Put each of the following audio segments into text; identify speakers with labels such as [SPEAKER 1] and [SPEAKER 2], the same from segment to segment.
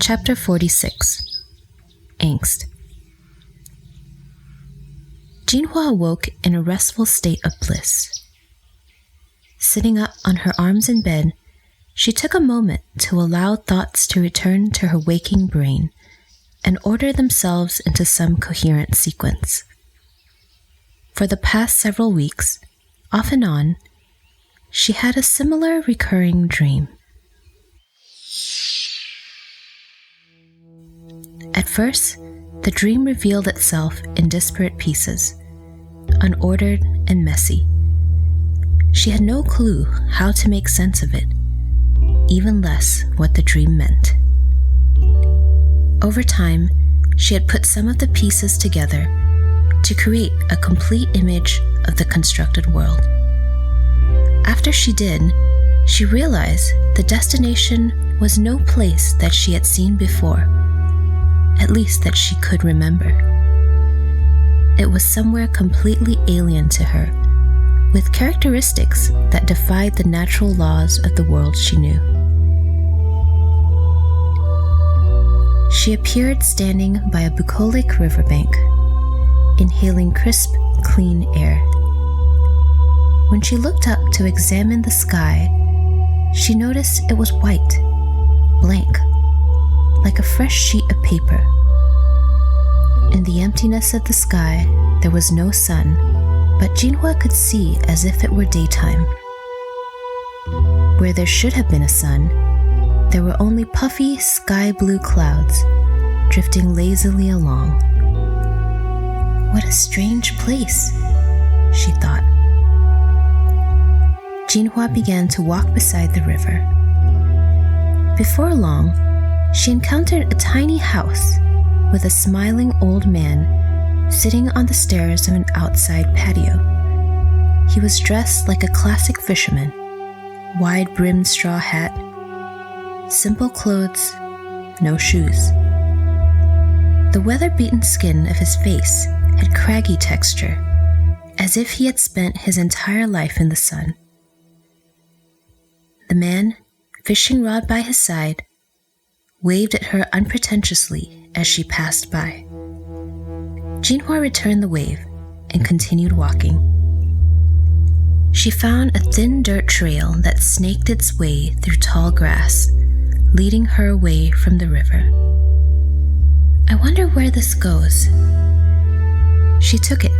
[SPEAKER 1] Chapter 46. Angst. Jinhua awoke in a restful state of bliss. Sitting up on her arms in bed, she took a moment to allow thoughts to return to her waking brain and order themselves into some coherent sequence. For the past several weeks, off and on, she had a similar recurring dream. At first, the dream revealed itself in disparate pieces, unordered and messy. She had no clue how to make sense of it, even less what the dream meant. Over time, she had put some of the pieces together to create a complete image of the constructed world. After she did, she realized the destination was no place that she had seen before, at least that she could remember. It was somewhere completely alien to her, with characteristics that defied the natural laws of the world she knew. She appeared standing by a bucolic riverbank, inhaling crisp, clean air. When she looked up to examine the sky, she noticed it was white, blank, like a fresh sheet of paper. In the emptiness of the sky, there was no sun, but Jinhua could see as if it were daytime. Where there should have been a sun, there were only puffy sky blue clouds drifting lazily along. What a strange place, she thought. Jinhua began to walk beside the river. Before long, she encountered a tiny house with a smiling old man sitting on the stairs of an outside patio. He was dressed like a classic fisherman, wide-brimmed straw hat, simple clothes, no shoes. The weather-beaten skin of his face had craggy texture, as if he had spent his entire life in the sun. The man, fishing rod by his side, waved at her unpretentiously as she passed by. Jinhua returned the wave and continued walking. She found a thin dirt trail that snaked its way through tall grass, leading her away from the river. I wonder where this goes. She took it,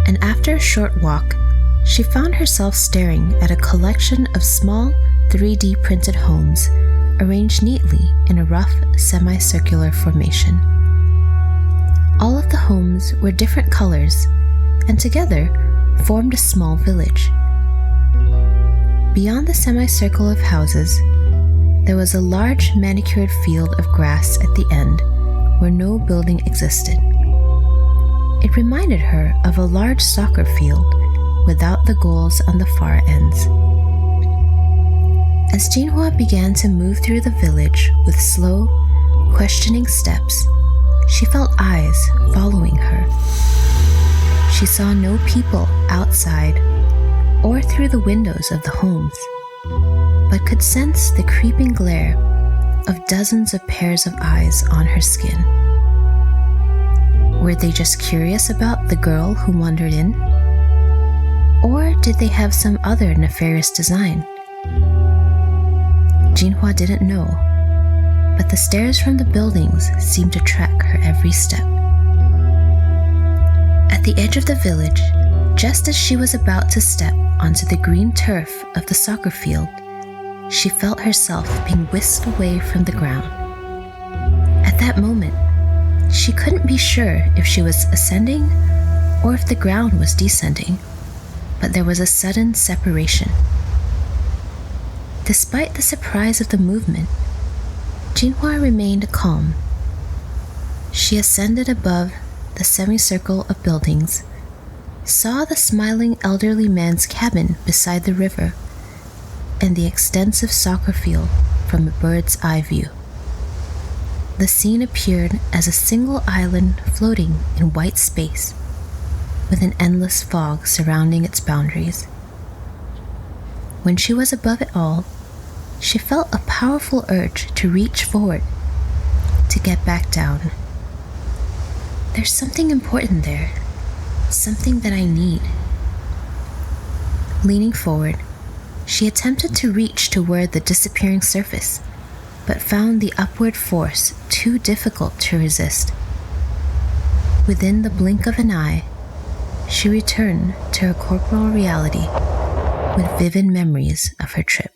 [SPEAKER 1] and after a short walk, she found herself staring at a collection of small 3D printed homes arranged neatly in a rough semicircular formation. All of the homes were different colors and together formed a small village. Beyond the semicircle of houses, there was a large manicured field of grass at the end where no building existed. It reminded her of a large soccer field without the goals on the far ends. As Jinhua began to move through the village with slow, questioning steps, she felt eyes following her. She saw no people outside or through the windows of the homes, but could sense the creeping glare of dozens of pairs of eyes on her skin. Were they just curious about the girl who wandered in? Or did they have some other nefarious design? Jinhua didn't know, but the stares from the buildings seemed to track her every step. At the edge of the village, just as she was about to step onto the green turf of the soccer field, she felt herself being whisked away from the ground. At that moment, she couldn't be sure if she was ascending or if the ground was descending, but there was a sudden separation. Despite the surprise of the movement, Jinhua remained calm. She ascended above the semicircle of buildings, saw the smiling elderly man's cabin beside the river, and the extensive soccer field from a bird's eye view. The scene appeared as a single island floating in white space, with an endless fog surrounding its boundaries. When she was above it all, she felt a powerful urge to reach forward to get back down. There's something important there, something that I need. Leaning forward, she attempted to reach toward the disappearing surface, but found the upward force too difficult to resist. Within the blink of an eye, she returned to her corporal reality with vivid memories of her trip.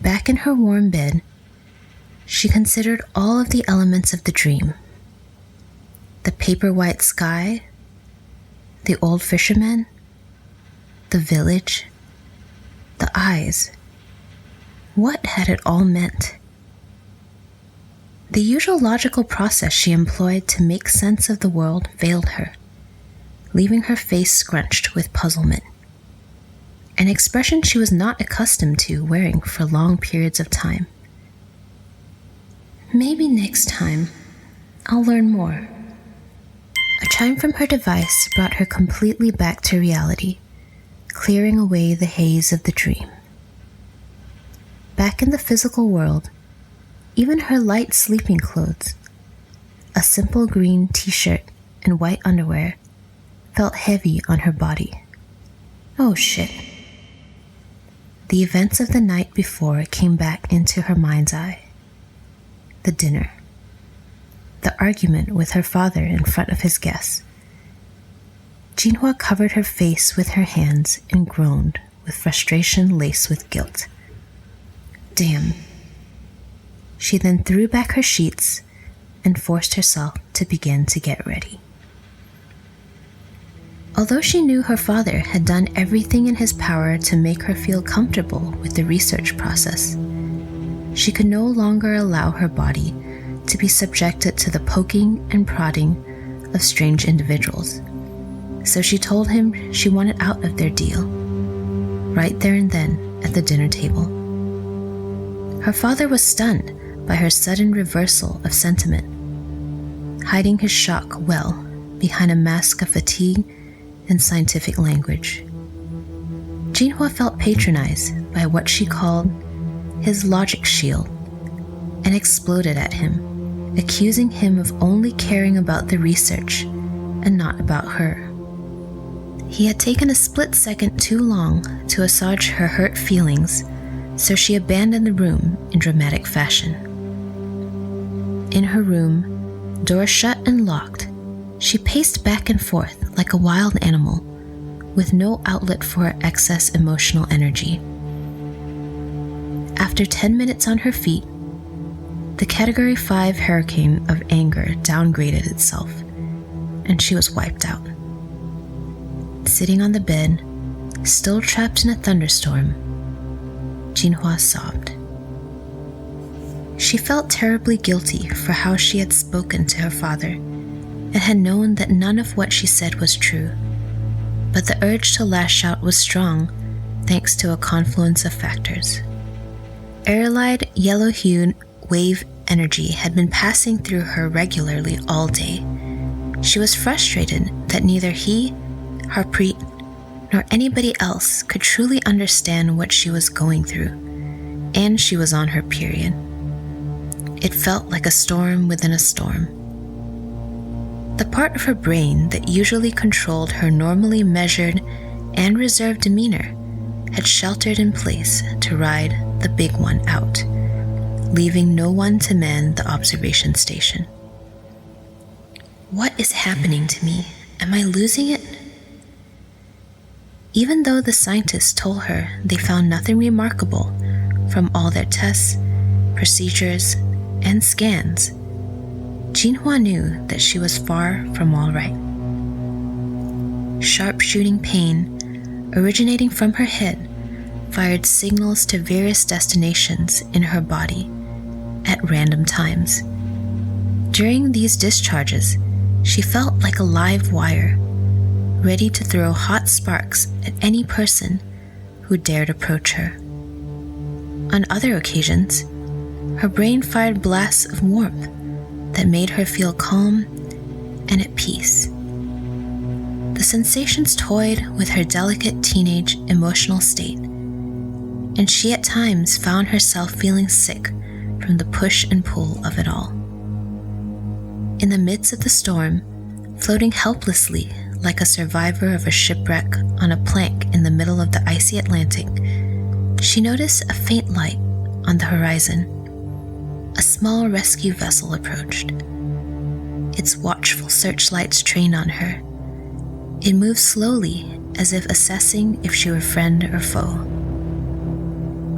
[SPEAKER 1] Back in her warm bed, she considered all of the elements of the dream. The paper white sky, the old fisherman, the village, the eyes. What had it all meant? The usual logical process she employed to make sense of the world failed her, leaving her face scrunched with puzzlement, an expression she was not accustomed to wearing for long periods of time. Maybe next time, I'll learn more. A chime from her device brought her completely back to reality, clearing away the haze of the dream. Back in the physical world, even her light sleeping clothes, a simple green t-shirt and white underwear, felt heavy on her body. Oh shit. The events of the night before came back into her mind's eye. The dinner. The argument with her father in front of his guests. Jinhua covered her face with her hands and groaned with frustration laced with guilt. Damn. She then threw back her sheets and forced herself to begin to get ready. Although she knew her father had done everything in his power to make her feel comfortable with the research process, she could no longer allow her body to be subjected to the poking and prodding of strange individuals. So she told him she wanted out of their deal, right there and then at the dinner table. Her father was stunned by her sudden reversal of sentiment, hiding his shock well behind a mask of fatigue and scientific language. Jinhua felt patronized by what she called his logic shield and exploded at him, accusing him of only caring about the research and not about her. He had taken a split second too long to assuage her hurt feelings, so she abandoned the room in dramatic fashion. In her room, door shut and locked, she paced back and forth like a wild animal, with no outlet for her excess emotional energy. After 10 minutes on her feet, the Category 5 hurricane of anger downgraded itself, and she was wiped out. Sitting on the bed, still trapped in a thunderstorm, Jinhua sobbed. She felt terribly guilty for how she had spoken to her father and had known that none of what she said was true, but the urge to lash out was strong thanks to a confluence of factors. Aerolide, yellow-hued wave energy had been passing through her regularly all day. She was frustrated that neither he, Harpreet, nor anybody else could truly understand what she was going through, and she was on her period. It felt like a storm within a storm. The part of her brain that usually controlled her normally measured and reserved demeanor had sheltered in place to ride the big one out, leaving no one to man the observation station. What is happening to me? Am I losing it? Even though the scientists told her they found nothing remarkable from all their tests, procedures, and scans, Jinhua knew that she was far from all right. Sharp-shooting pain, originating from her head, fired signals to various destinations in her body at random times. During these discharges, she felt like a live wire, ready to throw hot sparks at any person who dared approach her. On other occasions, her brain fired blasts of warmth that made her feel calm and at peace. sensations toyed with her delicate teenage emotional state, and she at times found herself feeling sick from the push and pull of it all. In the midst of the storm, floating helplessly like a survivor of a shipwreck on a plank in the middle of the icy Atlantic, she noticed a faint light on the horizon. A small rescue vessel approached. Its watchful searchlights trained on her. It moved slowly, as if assessing if she were friend or foe.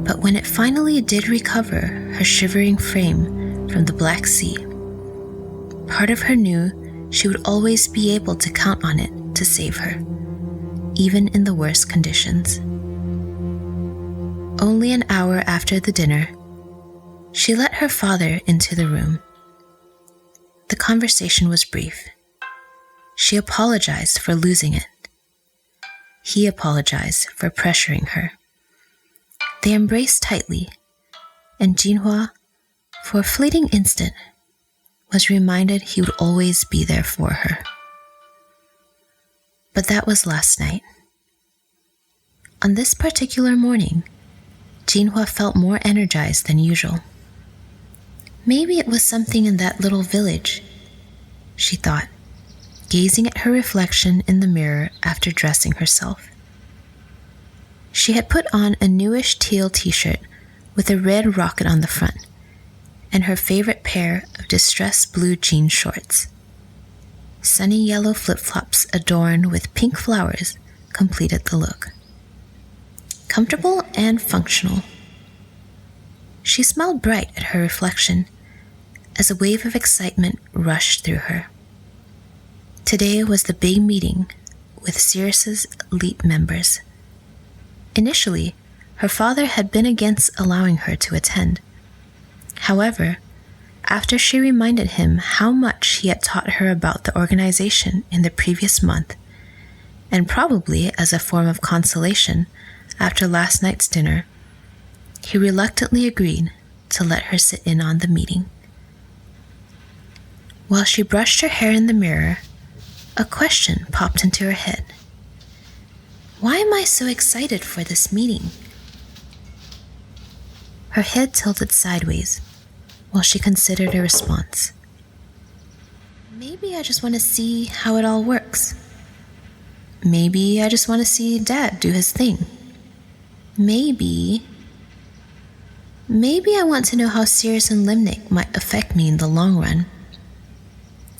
[SPEAKER 1] But when it finally did recover her shivering frame from the Black Sea, part of her knew she would always be able to count on it to save her, even in the worst conditions. Only an hour after the dinner, she let her father into the room. The conversation was brief. She apologized for losing it. He apologized for pressuring her. They embraced tightly, and Jinhua, for a fleeting instant, was reminded he would always be there for her. But that was last night. On this particular morning, Jinhua felt more energized than usual. Maybe it was something in that little village, she thought, gazing at her reflection in the mirror after dressing herself. She had put on a newish teal t-shirt with a red rocket on the front, and her favorite pair of distressed blue jean shorts. Sunny yellow flip-flops adorned with pink flowers completed the look. Comfortable and functional. She smiled bright at her reflection as a wave of excitement rushed through her. Today was the big meeting with Cereus' elite members. Initially, her father had been against allowing her to attend. However, after she reminded him how much he had taught her about the organization in the previous month, and probably as a form of consolation after last night's dinner, he reluctantly agreed to let her sit in on the meeting. While she brushed her hair in the mirror, a question popped into her head. Why am I so excited for this meeting? Her head tilted sideways while she considered a response. Maybe I just want to see how it all works. Maybe I just want to see Dad do his thing. Maybe I want to know how Cereus Limnic might affect me in the long run.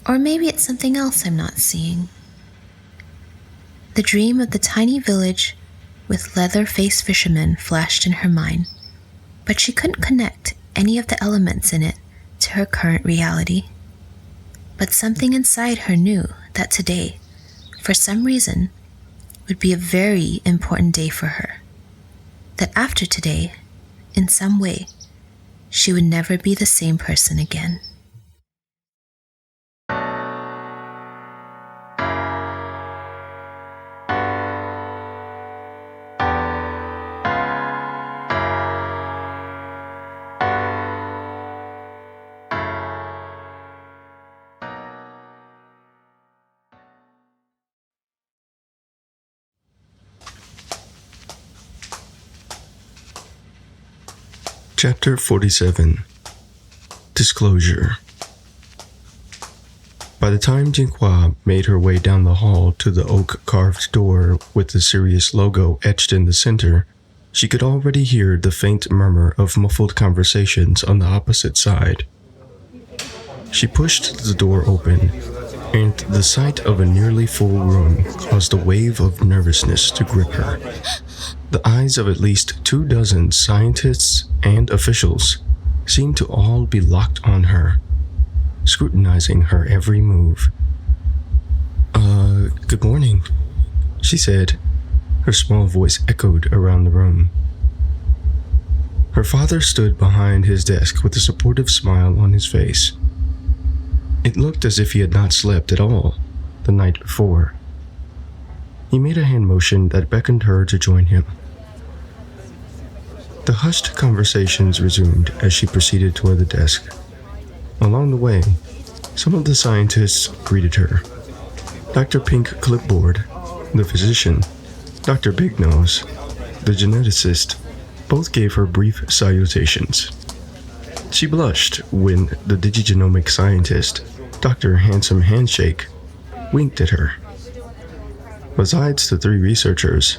[SPEAKER 1] Or maybe it's something else I'm not seeing. The dream of the tiny village with leather-faced fishermen flashed in her mind, but she couldn't connect any of the elements in it to her current reality. But something inside her knew that today, for some reason, would be a very important day for her. That after today, in some way, she would never be the same person again.
[SPEAKER 2] Chapter 47. Disclosure. By the time Jinhua made her way down the hall to the oak-carved door with the Cereus logo etched in the center, she could already hear the faint murmur of muffled conversations on the opposite side. She pushed the door open, and the sight of a nearly full room caused a wave of nervousness to grip her. The eyes of at least 24 scientists and officials seemed to all be locked on her, scrutinizing her every move. Good morning," she said. Her small voice echoed around the room. Her father stood behind his desk with a supportive smile on his face. It looked as if he had not slept at all the night before. He made a hand motion that beckoned her to join him. The hushed conversations resumed as she proceeded toward the desk. Along the way, some of the scientists greeted her. Dr. Pink Clipboard, The physician, Dr. Big Nose, the geneticist, both gave her brief salutations. She blushed when the digigenomic scientist, Dr. Handsome Handshake, winked at her. Besides the three researchers,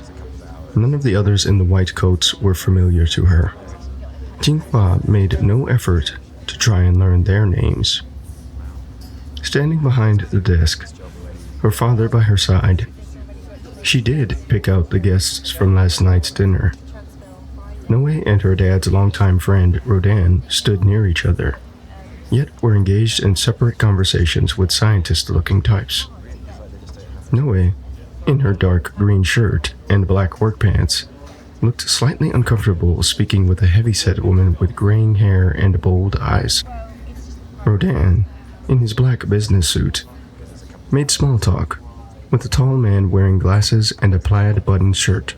[SPEAKER 2] none of the others in the white coats were familiar to her. Jinhua made no effort to try and learn their names. Standing behind the desk, her father by her side, she did pick out the guests from last night's dinner. Noe and her dad's longtime friend, Rodan, stood near each other, yet were engaged in separate conversations with scientist-looking types. Noe, in her dark green shirt and black work pants, looked slightly uncomfortable speaking with a heavy-set woman with graying hair and bold eyes. Rodan, in his black business suit, made small talk with a tall man wearing glasses and a plaid button shirt.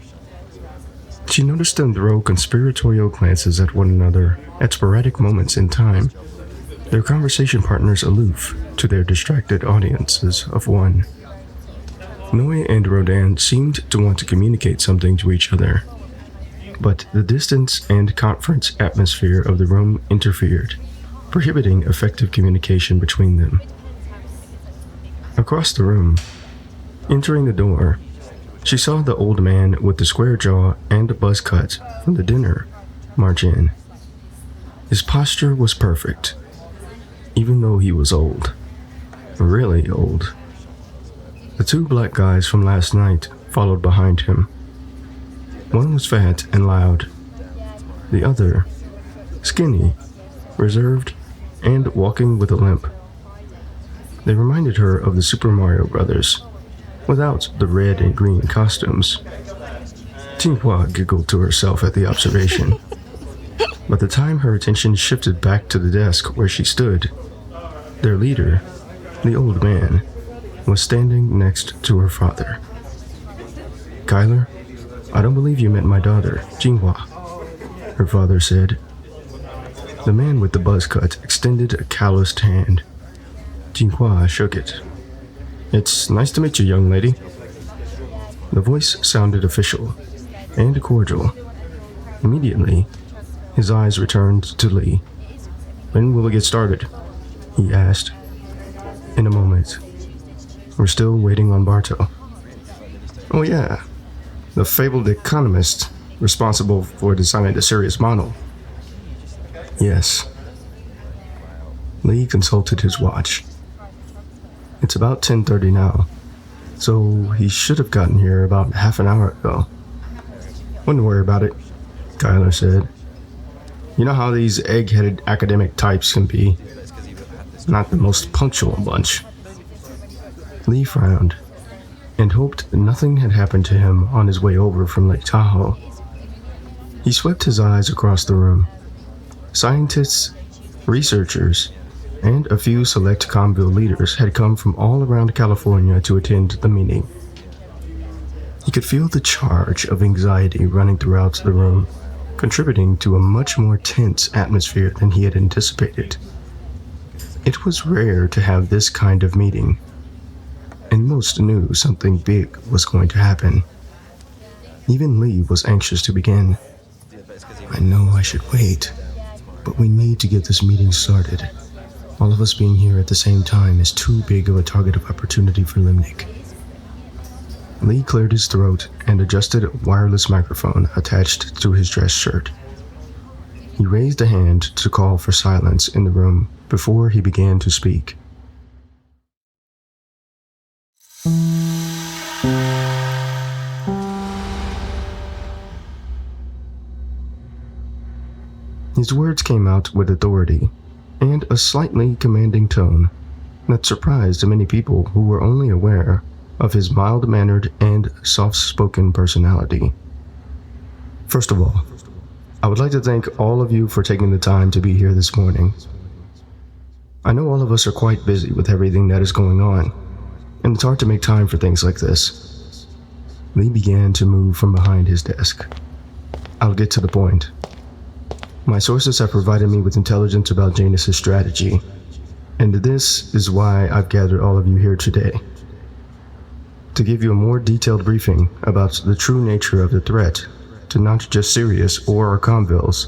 [SPEAKER 2] She noticed them throw conspiratorial glances at one another at sporadic moments in time, their conversation partners aloof to their distracted audiences of one. Noe and Rodan seemed to want to communicate something to each other, but the distance and conference atmosphere of the room interfered, prohibiting effective communication between them. Across the room, entering the door, she saw the old man with the square jaw and a buzz cut from the dinner march in. His posture was perfect, even though he was old. Really old. The two black guys from last night followed behind him. One was fat and loud. The other, skinny, reserved, and walking with a limp. They reminded her of the Super Mario Brothers, without the red and green costumes. Jinhua giggled to herself at the observation. By the time her attention shifted back to the desk where she stood, their leader, the old man, was standing next to her father. "Kyler, I don't believe you met my daughter, Jinhua," her father said. The man with the buzz cut extended a calloused hand. Jinhua shook it. "It's nice to meet you, young lady." The voice sounded official and cordial. Immediately, his eyes returned to Lee. "When will we get started?" he asked. "In a moment. We're still waiting on Barto." "Oh yeah, the fabled economist responsible for designing the Cereus model." "Yes." Lee consulted his watch. "It's about 10:30 now, so he should have gotten here about half an hour ago." "Wouldn't worry about it," Kyler said. "You know how these egg-headed academic types can be. Not the most punctual bunch." Lee frowned and hoped nothing had happened to him on his way over from Lake Tahoe. He swept his eyes across the room. Scientists, researchers, and a few select Comville leaders had come from all around California to attend the meeting. He could feel the charge of anxiety running throughout the room, contributing to a much more tense atmosphere than he had anticipated. It was rare to have this kind of meeting, and most knew something big was going to happen. Even Lee was anxious to begin. "I know I should wait, but we need to get this meeting started. All of us being here at the same time is too big of a target of opportunity for Limnic." Lee cleared his throat and adjusted a wireless microphone attached to his dress shirt. He raised a hand to call for silence in the room before he began to speak. His words came out with authority and a slightly commanding tone that surprised many people who were only aware of his mild-mannered and soft-spoken personality. "First of all, I would like to thank all of you for taking the time to be here this morning. I know all of us are quite busy with everything that is going on, and it's hard to make time for things like this." Lee began to move from behind his desk. "I'll get to the point. My sources have provided me with intelligence about Janus' strategy, and this is why I've gathered all of you here today. to give you a more detailed briefing about the true nature of the threat to not just Cereus or our Convils,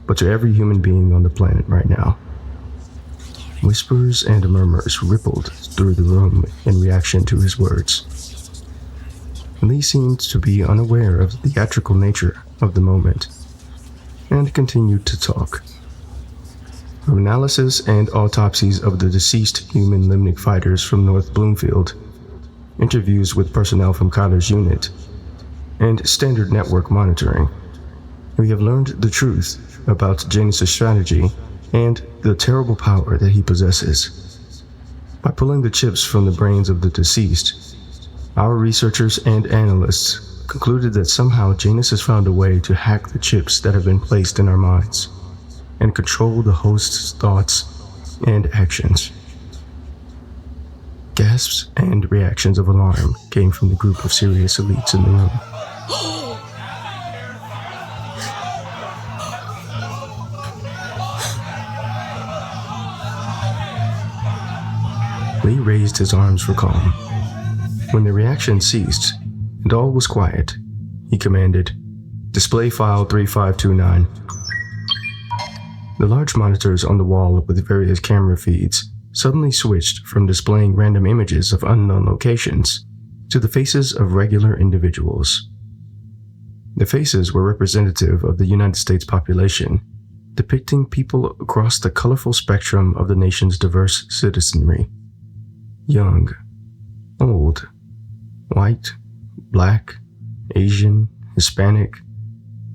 [SPEAKER 2] but to every human being on the planet right now. Whispers and murmurs rippled through the room in reaction to his words. Lee seemed to be unaware of the theatrical nature of the moment, and continued to talk. From analysis and autopsies of the deceased human Limnic fighters from North Bloomfield, interviews with personnel from Kyler's unit, and standard network monitoring, we have learned the truth about Janus' strategy and the terrible power that he possesses. By pulling the chips from the brains of the deceased, our researchers and analysts concluded that somehow Janus has found a way to hack the chips that have been placed in our minds and control the host's thoughts and actions. Gasps and reactions of alarm came from the group of Cereus elites in the room. Lee raised his arms for calm. When the reaction ceased and all was quiet, he commanded, "Display file 3529. The large monitors on the wall with various camera feeds suddenly switched from displaying random images of unknown locations to the faces of regular individuals. The faces were representative of the United States population, depicting people across the colorful spectrum of the nation's diverse citizenry. Young, old, white, black, Asian, Hispanic,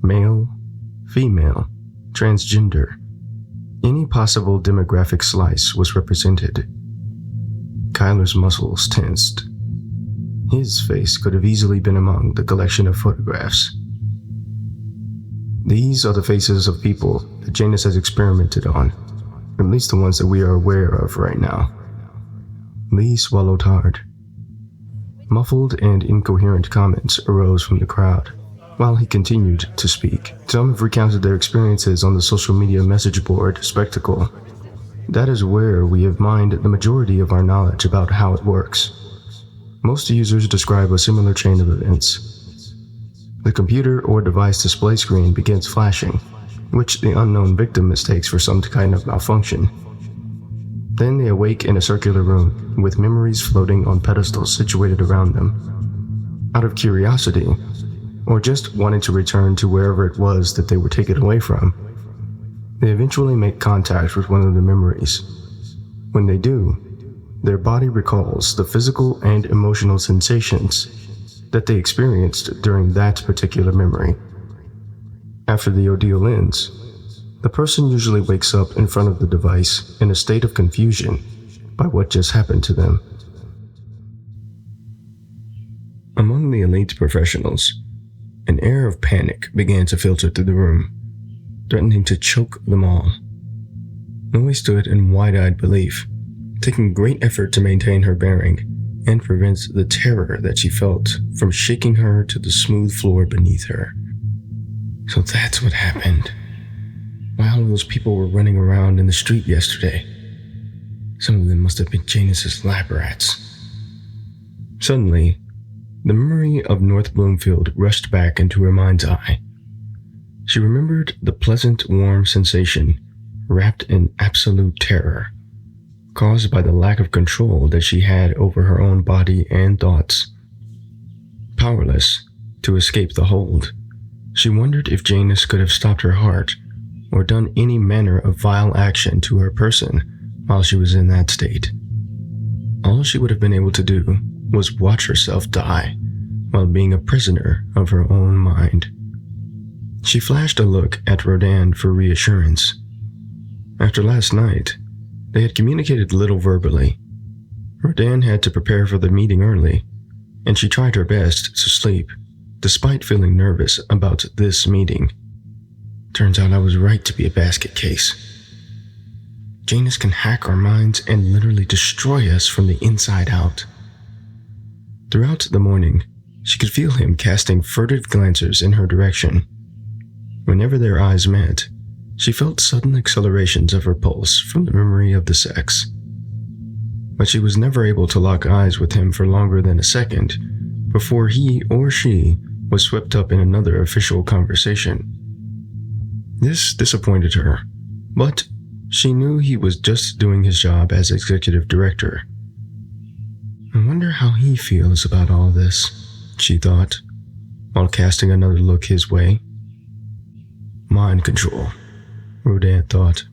[SPEAKER 2] male, female, transgender. Any possible demographic slice was represented. Kyler's muscles tensed. His face could have easily been among the collection of photographs. These are the faces of people that Janus has experimented on, at least the ones that we are aware of right now. Lee swallowed hard. Muffled and incoherent comments arose from the crowd while he continued to speak. Some have recounted their experiences on the social media message board spectacle. That is where we have mined the majority of our knowledge about how it works. Most users describe a similar chain of events. The computer or device display screen begins flashing, which the unknown victim mistakes for some kind of malfunction. Then they awake in a circular room with memories floating on pedestals situated around them. Out of curiosity, or just wanting to return to wherever it was that they were taken away from, they eventually make contact with one of the memories. When they do, their body recalls the physical and emotional sensations that they experienced during that particular memory. After the ordeal ends, the person usually wakes up in front of the device in a state of confusion by what just happened to them. Among the elite professionals, an air of panic began to filter through the room, threatening to choke them all. Noe stood in wide-eyed belief, taking great effort to maintain her bearing and prevent the terror that she felt from shaking her to the smooth floor beneath her. So that's what happened. While those people were running around in the street yesterday, some of them must have been Janus's lab rats. Suddenly, the memory of North Bloomfield rushed back into her mind's eye. She remembered the pleasant, warm sensation wrapped in absolute terror, caused by the lack of control that she had over her own body and thoughts. Powerless to escape the hold, she wondered if Janus could have stopped her heart or done any manner of vile action to her person while she was in that state. All she would have been able to do was watch herself die while being a prisoner of her own mind. She flashed a look at Rodan for reassurance. After last night, they had communicated little verbally. Rodan had to prepare for the meeting early, and she tried her best to sleep, despite feeling nervous about this meeting. Turns out I was right to be a basket case. Janus can hack our minds and literally destroy us from the inside out. Throughout the morning, she could feel him casting furtive glances in her direction. Whenever their eyes met, she felt sudden accelerations of her pulse from the memory of the sex. but she was never able to lock eyes with him for longer than a second before he or she was swept up in another official conversation. This disappointed her, but she knew he was just doing his job as executive director. I wonder how he feels about all this, she thought, while casting another look his way. Mind control, Rodan thought.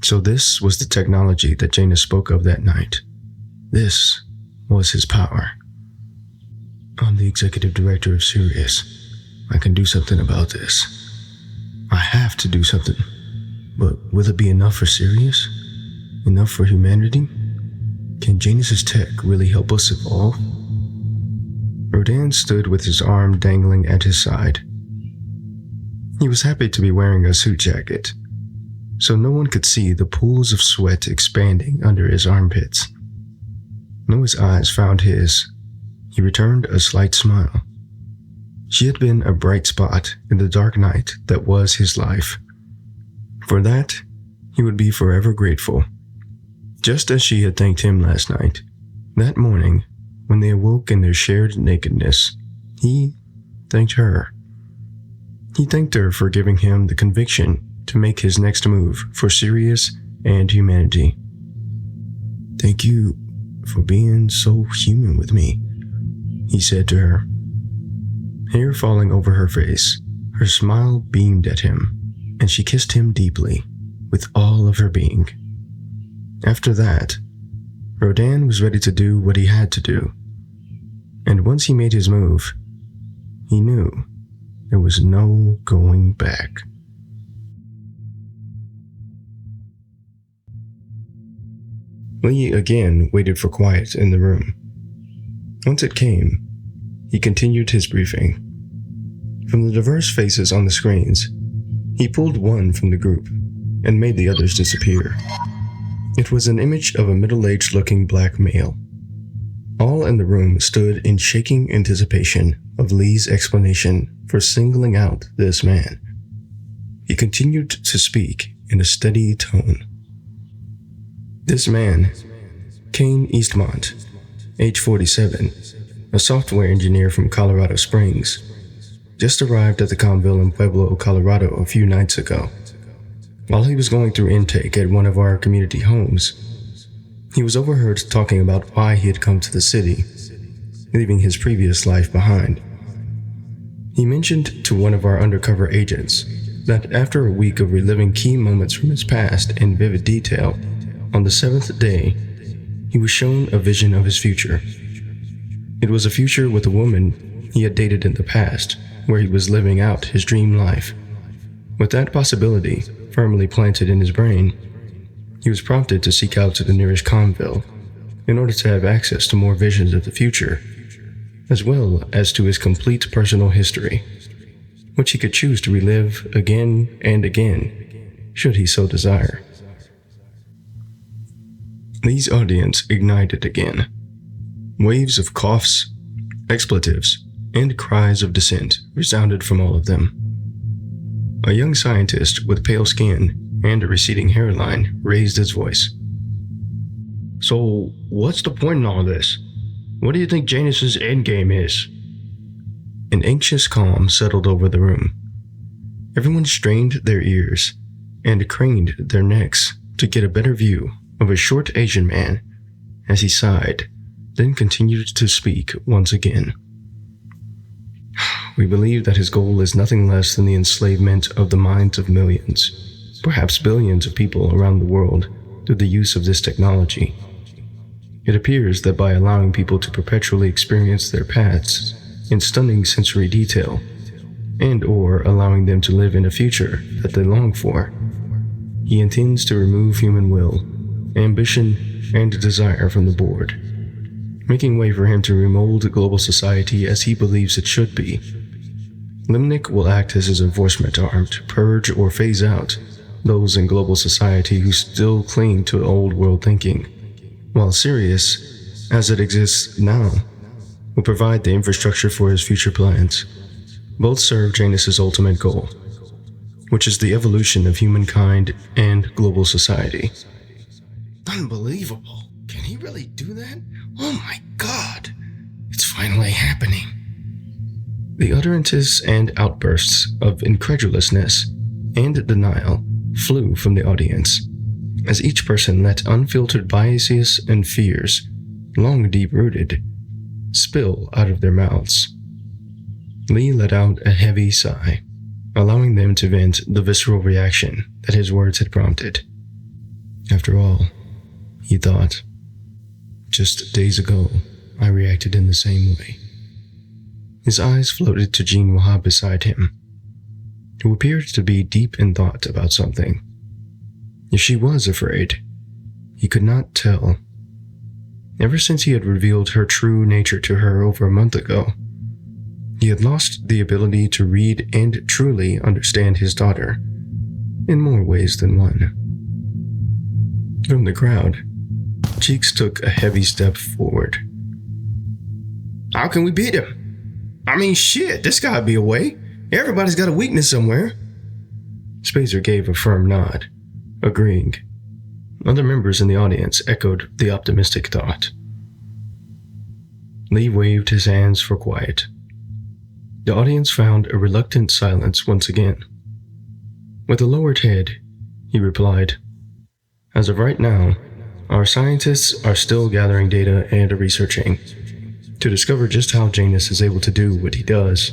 [SPEAKER 2] So this was the technology that Janus spoke of that night. This was his power. I'm the executive director of Cereus. I can do something about this. I have to do something. But will it be enough for Cereus? Enough for humanity? Can Janus's tech really help us evolve? Rodan stood with his arm dangling at his side. He was happy to be wearing a suit jacket, so no one could see the pools of sweat expanding under his armpits. Noah's eyes found his. He returned a slight smile. She had been a bright spot in the dark night that was his life. For that, he would be forever grateful. Just as she had thanked him last night, that morning, when they awoke in their shared nakedness, he thanked her. He thanked her for giving him the conviction to make his next move for Cereus and humanity. Thank you for being so human with me, he said to her. Hair falling over her face, her smile beamed at him, and she kissed him deeply, with all of her being. After that, Rodan was ready to do what he had to do. And once he made his move, he knew there was no going back. Lee again waited for quiet in the room. Once it came, he continued his briefing. From the diverse faces on the screens, he pulled one from the group and made the others disappear. It was an image of a middle-aged looking black male. All in the room stood in shaking anticipation of Lee's explanation for singling out this man. He continued to speak in a steady tone. This man, Kane Eastmont, age 47, a software engineer from Colorado Springs, just arrived at the Conville in Pueblo, Colorado a few nights ago. While he was going through intake at one of our community homes, he was overheard talking about why he had come to the city, leaving his previous life behind. He mentioned to one of our undercover agents that after a week of reliving key moments from his past in vivid detail, on the 7th day, he was shown a vision of his future. It was a future with a woman he had dated in the past, where he was living out his dream life. With that possibility firmly planted in his brain, he was prompted to seek out to the nearest Conville in order to have access to more visions of the future, as well as to his complete personal history, which he could choose to relive again and again, should he so desire. Lee's audience ignited again. Waves of coughs, expletives, and cries of dissent resounded from all of them. A young scientist with pale skin and a receding hairline raised his voice. So, what's the point in all this? What do you think Janus's endgame is? An anxious calm settled over the room. Everyone strained their ears and craned their necks to get a better view of a short Asian man as he sighed, then continued to speak once again. We believe that his goal is nothing less than the enslavement of the minds of millions, perhaps billions of people around the world through the use of this technology. It appears that by allowing people to perpetually experience their pasts in stunning sensory detail, and/or allowing them to live in a future that they long for, he intends to remove human will, ambition, and desire from the board, making way for him to remold global society as he believes it should be. Limnic will act as his enforcement arm to purge or phase out those in global society who still cling to old world thinking, while Cereus, as it exists now, will provide the infrastructure for his future plans. Both serve Janus's ultimate goal, which is the evolution of humankind and global society.
[SPEAKER 3] Unbelievable.
[SPEAKER 2] Can he really do that? Oh my God! It's finally happening. The utterances and outbursts of incredulousness and denial flew from the audience, as each person let unfiltered biases and fears, long deep-rooted, spill out of their mouths. Lee let out a heavy sigh, allowing them to vent the visceral reaction that his words had prompted. After all, he thought, just days ago, I reacted in the same way. His eyes floated to Jinhua beside him, who appeared to be deep in thought about something. If she was afraid, he could not tell. Ever since he had revealed her true nature to her over a month ago, he had lost the ability to read and truly understand his daughter, in more ways than one. From the crowd, Cheeks took a heavy step forward. How can we beat him? I mean, shit, this gotta be a way. Everybody's got a weakness somewhere. Spacer gave a firm nod, agreeing. Other members in the audience echoed the optimistic thought. Lee waved his hands for quiet. The audience found a reluctant silence once again. With a lowered head, he replied, As of right now, our scientists are still gathering data and researching to discover just how Janus is able to do what he does.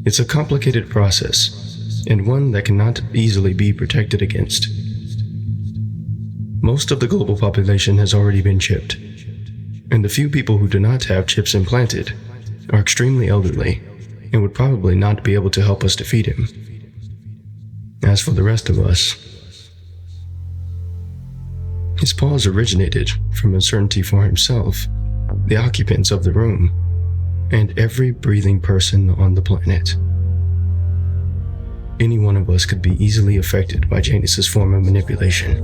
[SPEAKER 2] It's a complicated process, and one that cannot easily be protected against. Most of the global population has already been chipped, and the few people who do not have chips implanted are extremely elderly and would probably not be able to help us defeat him. As for the rest of us, his pause originated from uncertainty for himself, the occupants of the room, and every breathing person on the planet. Any one of us could be easily affected by Janus's form of manipulation.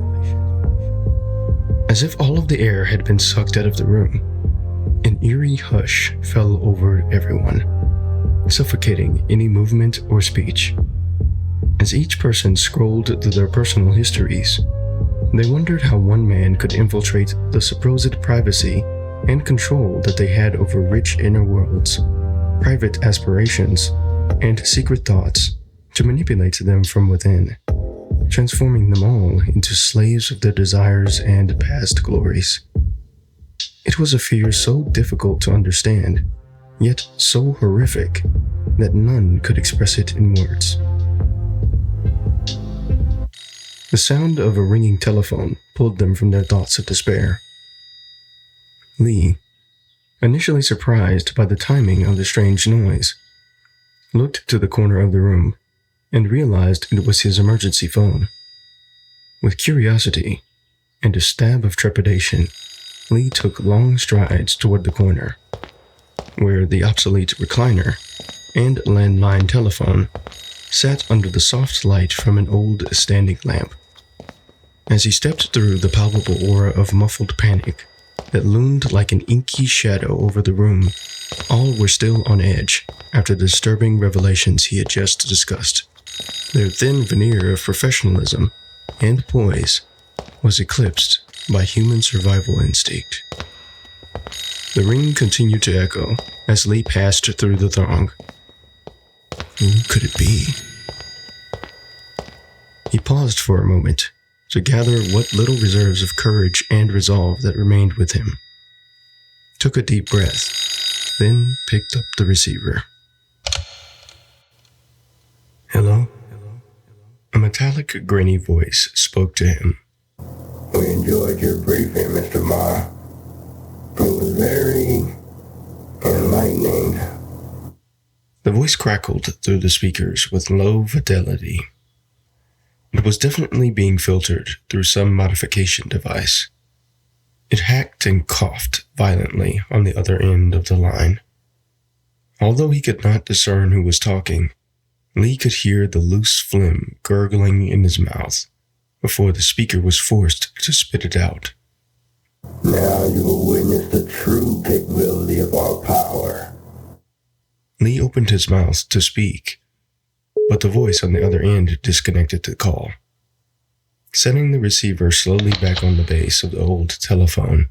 [SPEAKER 2] As if all of the air had been sucked out of the room, an eerie hush fell over everyone, suffocating any movement or speech. As each person scrolled through their personal histories, they wondered how one man could infiltrate the supposed privacy and control that they had over rich inner worlds, private aspirations, and secret thoughts to manipulate them from within, transforming them all into slaves of their desires and past glories. It was a fear so difficult to understand, yet so horrific that none could express it in words. The sound of a ringing telephone pulled them from their thoughts of despair. Lee, initially surprised by the timing of the strange noise, looked to the corner of the room and realized it was his emergency phone. With curiosity and a stab of trepidation, Lee took long strides toward the corner, where the obsolete recliner and landline telephone sat under the soft light from an old standing lamp. As he stepped through the palpable aura of muffled panic that loomed like an inky shadow over the room, all were still on edge after the disturbing revelations he had just discussed. Their thin veneer of professionalism and poise was eclipsed by human survival instinct. The ring continued to echo as Lee passed through the throng. Who could it be? He paused for a moment to gather what little reserves of courage and resolve that remained with him. Took a deep breath, then picked up the receiver. Hello? A metallic, grainy voice spoke to him.
[SPEAKER 3] We enjoyed your briefing, Mr. Ma. It was very enlightening.
[SPEAKER 2] The voice crackled through the speakers with low fidelity. It was definitely being filtered through some modification device. It hacked and coughed violently on the other end of the line. Although he could not discern who was talking, Lee could hear the loose phlegm gurgling in his mouth before the speaker was forced to spit it out.
[SPEAKER 3] Now you will witness the true capability of our power.
[SPEAKER 2] Lee opened his mouth to speak, but the voice on the other end disconnected the call. Setting the receiver slowly back on the base of the old telephone,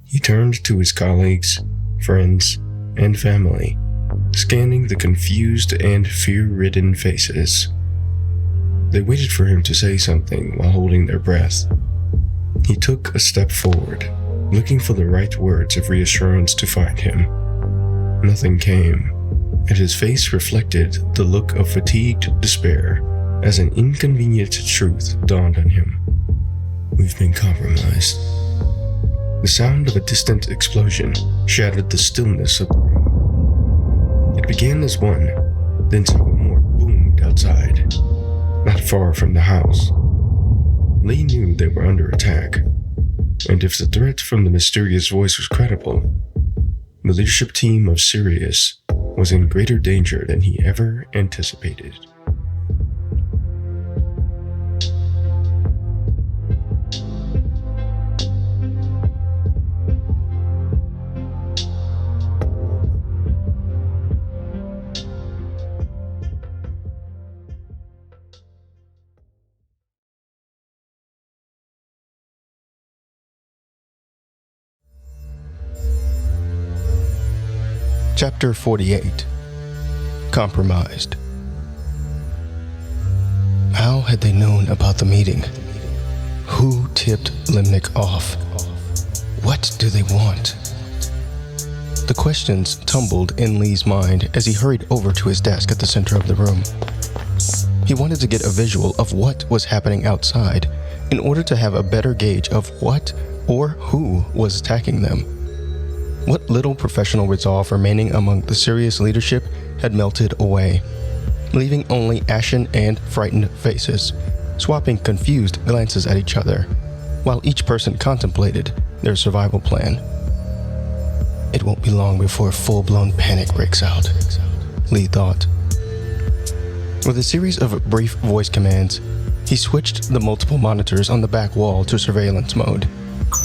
[SPEAKER 2] he turned to his colleagues, friends, and family, scanning the confused and fear-ridden faces. They waited for him to say something while holding their breath. He took a step forward, looking for the right words of reassurance to find him. Nothing came, and his face reflected the look of fatigued despair as an inconvenient truth dawned on him. We've been compromised. The sound of a distant explosion shattered the stillness of the room. It began as one, then several more boomed outside, not far from the house. Lee knew they were under attack, and if the threat from the mysterious voice was credible, the leadership team of Cereus was in greater danger than he ever anticipated.
[SPEAKER 4] Chapter 48. Compromised. How had they known about the meeting? Who tipped Limnic off? What do they want? The questions tumbled in Lee's mind as he hurried over to his desk at the center of the room. He wanted to get a visual of what was happening outside in order to have a better gauge of what or who was attacking them. What little professional resolve remaining among the Cereus leadership had melted away, leaving only ashen and frightened faces, swapping confused glances at each other, while each person contemplated their survival plan. It won't be long before full-blown panic breaks out, Lee thought. With a series of brief voice commands, he switched the multiple monitors on the back wall to surveillance mode,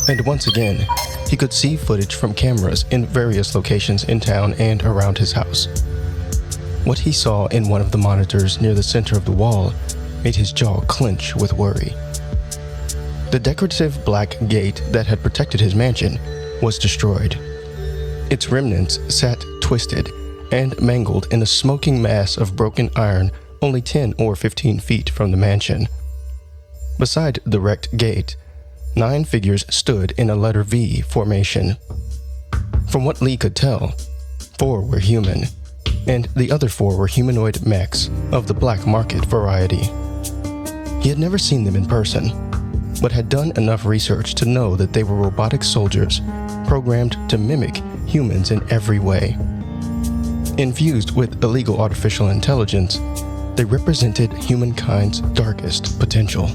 [SPEAKER 4] and once again, he could see footage from cameras in various locations in town and around his house. What he saw in one of the monitors near the center of the wall made his jaw clench with worry. The decorative black gate that had protected his mansion was destroyed. Its remnants sat twisted and mangled in a smoking mass of broken iron only 10 or 15 feet from the mansion. Beside the wrecked gate, 9 figures stood in a letter V formation. From what Lee could tell, 4 were human, and the other 4 were humanoid mechs of the black market variety. He had never seen them in person, but had done enough research to know that they were robotic soldiers programmed to mimic humans in every way. Infused with illegal artificial intelligence, they represented humankind's darkest potential.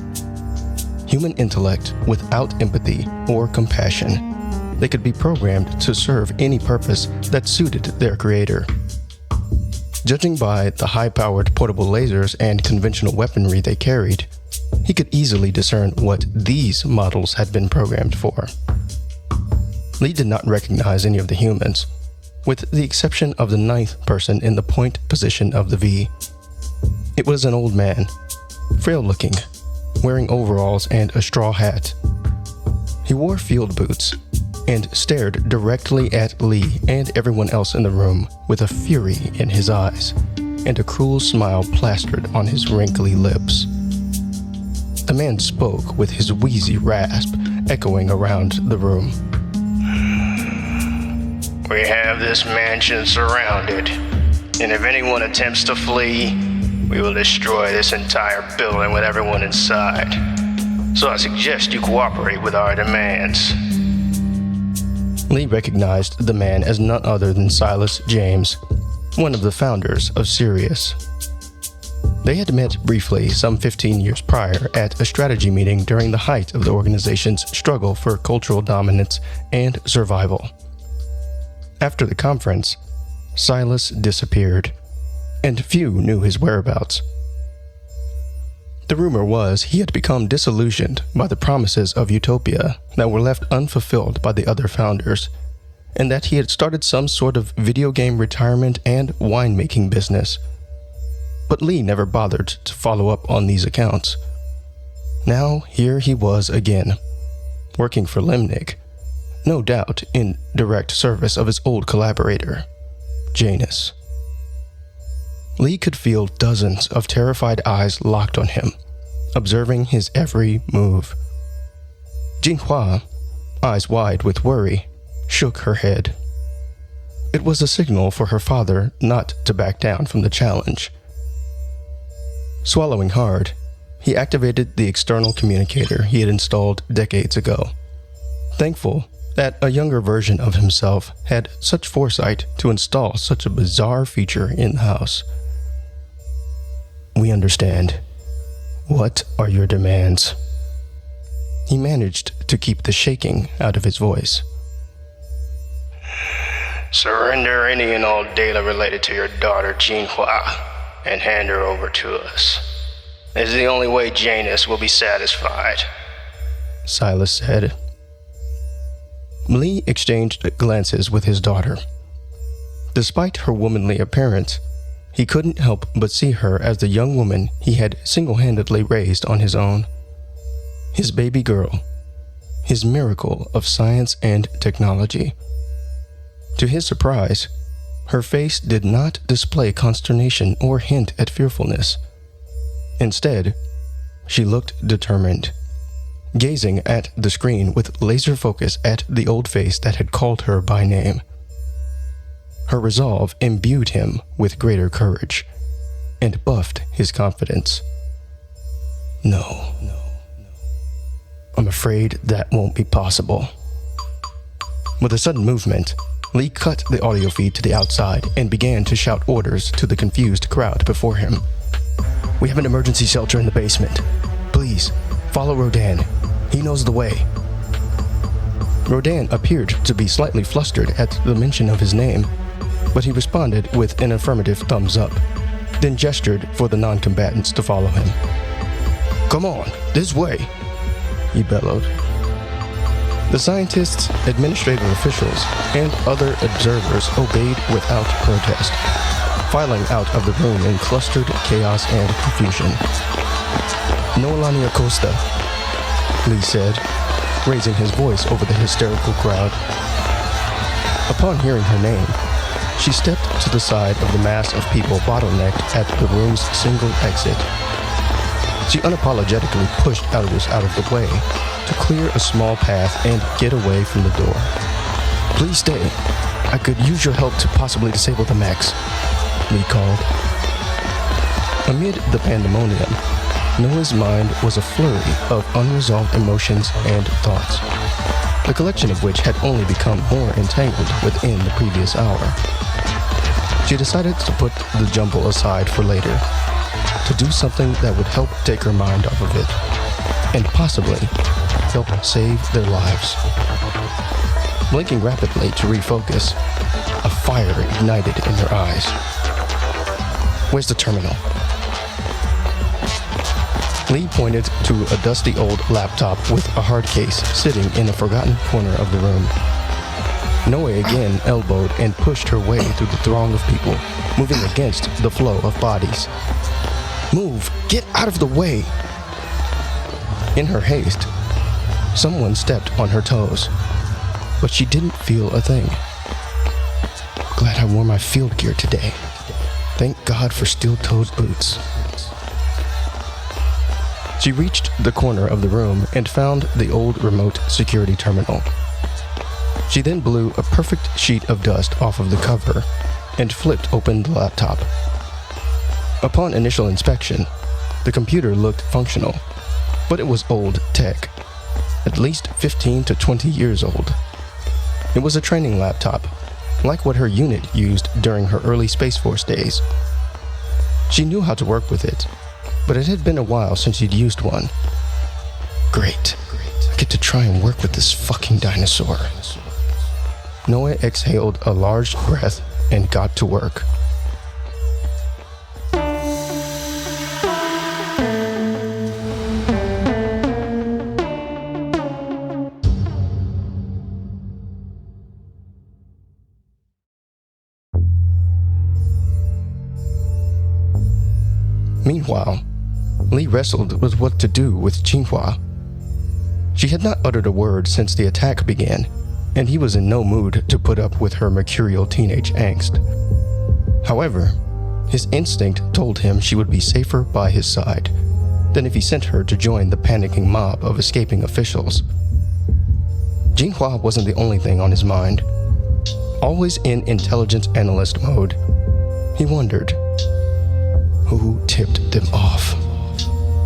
[SPEAKER 4] Human intellect without empathy or compassion. They could be programmed to serve any purpose that suited their creator. Judging by the high-powered portable lasers and conventional weaponry they carried, he could easily discern what these models had been programmed for. Lee did not recognize any of the humans, with the exception of the 9th person in the point position of the V. It was an old man, frail-looking, wearing overalls and a straw hat. He wore field boots and stared directly at Lee and everyone else in the room with a fury in his eyes and a cruel smile plastered on his wrinkly lips. The man spoke with his wheezy rasp echoing around the room.
[SPEAKER 5] We have this mansion surrounded, and if anyone attempts to flee, we will destroy this entire building with everyone inside. So I suggest you cooperate with our demands.
[SPEAKER 4] Lee recognized the man as none other than Silas James, one of the founders of Cereus. They had met briefly some 15 years prior at a strategy meeting during the height of the organization's struggle for cultural dominance and survival. After the conference, Silas disappeared, and few knew his whereabouts. The rumor was he had become disillusioned by the promises of utopia that were left unfulfilled by the other founders, and that he had started some sort of video game retirement and winemaking business. But Lee never bothered to follow up on these accounts. Now here he was again, working for Limnic, no doubt in direct service of his old collaborator, Janus. Lee could feel dozens of terrified eyes locked on him, observing his every move. Jinhua, eyes wide with worry, shook her head. It was a signal for her father not to back down from the challenge. Swallowing hard, he activated the external communicator he had installed decades ago, thankful that a younger version of himself had such foresight to install such a bizarre feature in the house. "We understand. What are your demands?" He managed to keep the shaking out of his voice.
[SPEAKER 5] Surrender any and all data related to your daughter, Jinhua, and hand her over to us. It's the only way Janus will be satisfied,
[SPEAKER 4] Silas said. Lee exchanged glances with his daughter. Despite her womanly appearance, he couldn't help but see her as the young woman he had single-handedly raised on his own. His baby girl, his miracle of science and technology. To his surprise, her face did not display consternation or hint at fearfulness. Instead, she looked determined, gazing at the screen with laser focus at the old face that had called her by name. Her resolve imbued him with greater courage and buffed his confidence. No. I'm afraid that won't be possible. With a sudden movement, Lee cut the audio feed to the outside and began to shout orders to the confused crowd before him. "We have an emergency shelter in the basement. Please, follow Rodan. He knows the way." Rodan appeared to be slightly flustered at the mention of his name, but he responded with an affirmative thumbs up, then gestured for the non-combatants to follow him. "Come on, this way," he bellowed. The scientists, administrative officials, and other observers obeyed without protest, filing out of the room in clustered chaos and confusion. "Noelani Acosta," Lee said, raising his voice over the hysterical crowd. Upon hearing her name, she stepped to the side of the mass of people bottlenecked at the room's single exit. She unapologetically pushed others out of the way to clear a small path and get away from the door. "Please stay. I could use your help to possibly disable the mechs," Lee called. Amid the pandemonium, Noah's mind was a flurry of unresolved emotions and thoughts, the collection of which had only become more entangled within the previous hour. She decided to put the jumble aside for later, to do something that would help take her mind off of it, and possibly help save their lives. Blinking rapidly to refocus, a fire ignited in her eyes. "Where's the terminal?" Lee pointed to a dusty old laptop with a hard case sitting in a forgotten corner of the room. Noe again elbowed and pushed her way through the throng of people, moving against the flow of bodies. "Move! Get out of the way!" In her haste, someone stepped on her toes, but she didn't feel a thing. "Glad I wore my field gear today. Thank God for steel-toed boots." She reached the corner of the room and found the old remote security terminal. She then blew a perfect sheet of dust off of the cover and flipped open the laptop. Upon initial inspection, the computer looked functional, but it was old tech, at least 15 to 20 years old. It was a training laptop, like what her unit used during her early Space Force days. She knew how to work with it, but it had been a while since she'd used one. Great. I get to try and work with this fucking dinosaur. Noah exhaled a large breath and got to work. Meanwhile, Lee wrestled with what to do with Jinhua. She had not uttered a word since the attack began, and he was in no mood to put up with her mercurial teenage angst. However, his instinct told him she would be safer by his side than if he sent her to join the panicking mob of escaping officials. Jinhua wasn't the only thing on his mind. Always in intelligence analyst mode, he wondered, who tipped them off?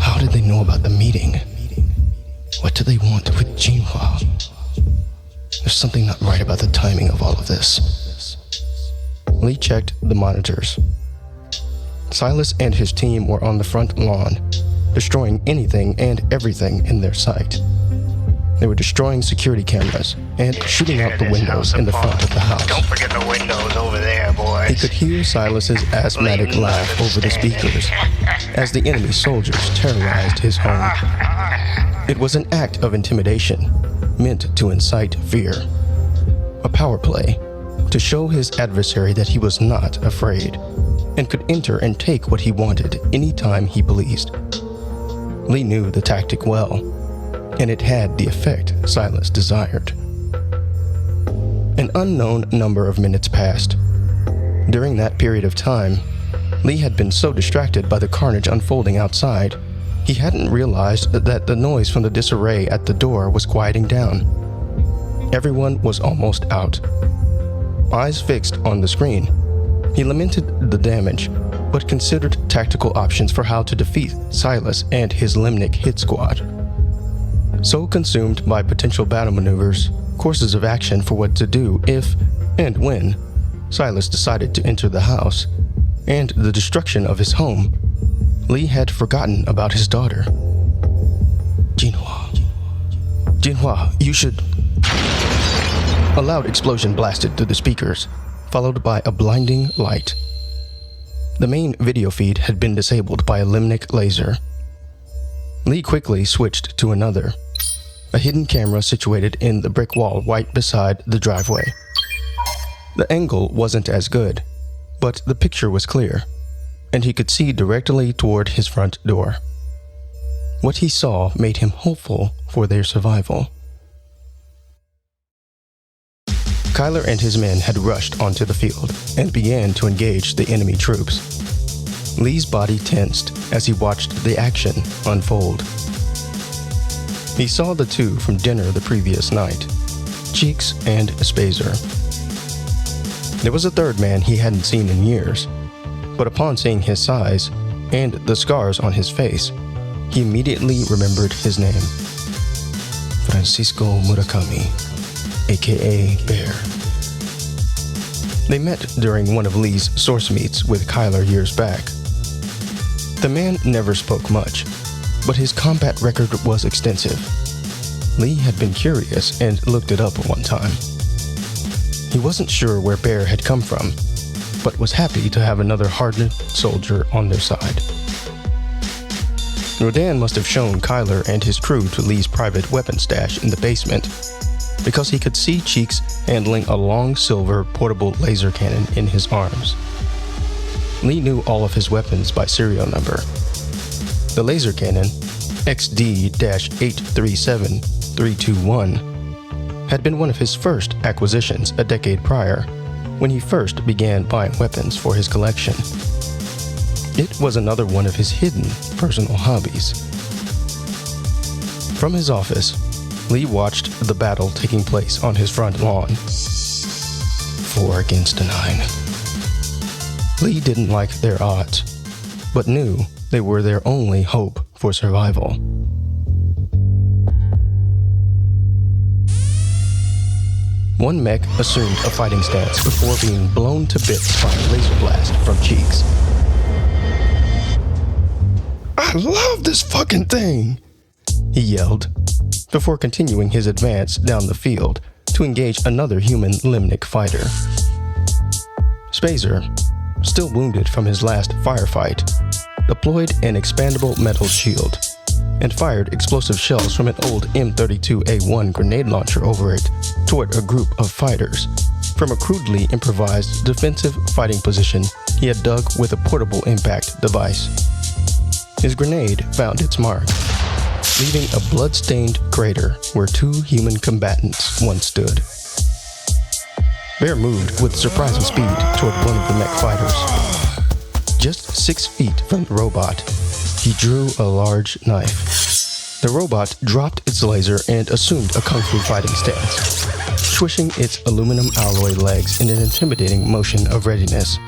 [SPEAKER 4] How did they know about the meeting? What do they want with Jinhua? There's something not right about the timing of all of this. Lee checked the monitors. Silas and his team were on the front lawn, destroying anything and everything in their sight. They were destroying security cameras and shooting out the windows in the front of the house.
[SPEAKER 5] Don't forget the windows over there, boys.
[SPEAKER 4] He could hear Silas's asthmatic laugh over the speakers as the enemy soldiers terrorized his home. It was an act of intimidation, meant to incite fear. A power play to show his adversary that he was not afraid and could enter and take what he wanted anytime he pleased. Lee knew the tactic well, and it had the effect Silas desired. An unknown number of minutes passed. During that period of time, Lee had been so distracted by the carnage unfolding outside, he hadn't realized that the noise from the disarray at the door was quieting down. Everyone was almost out. Eyes fixed on the screen, he lamented the damage, but considered tactical options for how to defeat Silas and his Limnic hit squad. So consumed by potential battle maneuvers, courses of action for what to do if and when Silas decided to enter the house, and the destruction of his home, Lee had forgotten about his daughter. Jinhua, you should... A loud explosion blasted through the speakers, followed by a blinding light. The main video feed had been disabled by a Limnic laser. Lee quickly switched to another, a hidden camera situated in the brick wall right beside the driveway. The angle wasn't as good, but the picture was clear, and he could see directly toward his front door. What he saw made him hopeful for their survival. Kyler and his men had rushed onto the field and began to engage the enemy troops. Lee's body tensed as he watched the action unfold. He saw the two from dinner the previous night, Cheeks and Spazer. There was a third man he hadn't seen in years, but upon seeing his size and the scars on his face, he immediately remembered his name. Francisco Murakami, aka Bear. They met during one of Lee's source meets with Kyler years back. The man never spoke much, but his combat record was extensive. Lee had been curious and looked it up one time. He wasn't sure where Bear had come from, but was happy to have another hardened soldier on their side. Rodan must have shown Kyler and his crew to Lee's private weapon stash in the basement, because he could see Cheeks handling a long silver portable laser cannon in his arms. Lee knew all of his weapons by serial number. The laser cannon, XD-837321, had been one of his first acquisitions a decade prior, when he first began buying weapons for his collection. It was another one of his hidden personal hobbies. From his office, Lee watched the battle taking place on his front lawn. 4 against 9. Lee didn't like their odds, but knew they were their only hope for survival. One mech assumed a fighting stance before being blown to bits by a laser blast from Cheeks. "I love this fucking thing!" he yelled, before continuing his advance down the field to engage another human Limnic fighter. Spazer, still wounded from his last firefight, deployed an expandable metal shield and fired explosive shells from an old M32A1 grenade launcher over it toward a group of fighters from a crudely improvised defensive fighting position he had dug with a portable impact device. His grenade found its mark, leaving a blood-stained crater where two human combatants once stood. Bear moved with surprising speed toward one of the mech fighters. Just 6 feet from the robot, he drew a large knife. The robot dropped its laser and assumed a kung fu fighting stance, swishing its aluminum alloy legs in an intimidating motion of readiness.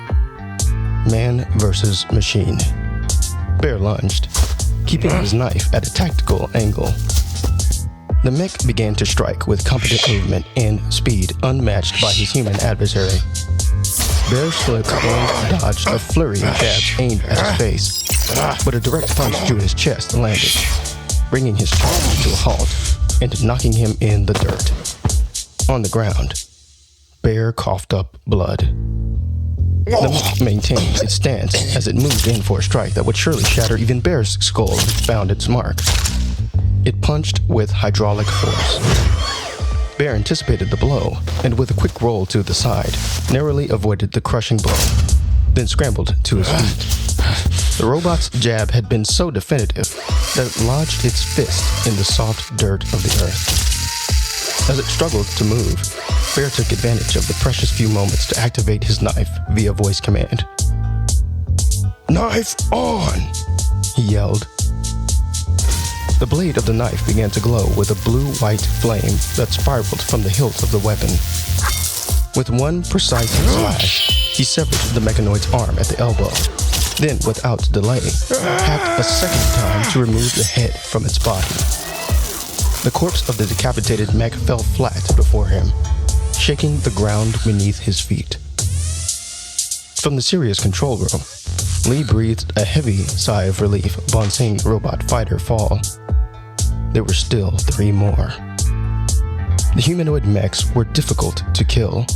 [SPEAKER 4] Man versus machine. Bear lunged, keeping his knife at a tactical angle. The mech began to strike with competent movement and speed unmatched by his human adversary. Bear slipped and dodged a flurry of jabs aimed at his face, but a direct punch to his chest landed, bringing his charge to a halt and knocking him in the dirt. On the ground, Bear coughed up blood. The mech maintained its stance as it moved in for a strike that would surely shatter even Bear's skull if it found its mark. It punched with hydraulic force. Bear anticipated the blow, and with a quick roll to the side, narrowly avoided the crushing blow, then scrambled to his feet. The robot's jab had been so definitive that it lodged its fist in the soft dirt of the earth. As it struggled to move, Bear took advantage of the precious few moments to activate his knife via voice command. "Knife on!" he yelled. The blade of the knife began to glow with a blue-white flame that spiraled from the hilt of the weapon. With one precise slash, he severed the mechanoid's arm at the elbow, then, without delay, hacked a second time to remove the head from its body. The corpse of the decapitated mech fell flat before him, shaking the ground beneath his feet. From the Cereus control room, Lee breathed a heavy sigh of relief upon seeing the robot fighter fall. There were still 3 more. The humanoid mechs were difficult to kill,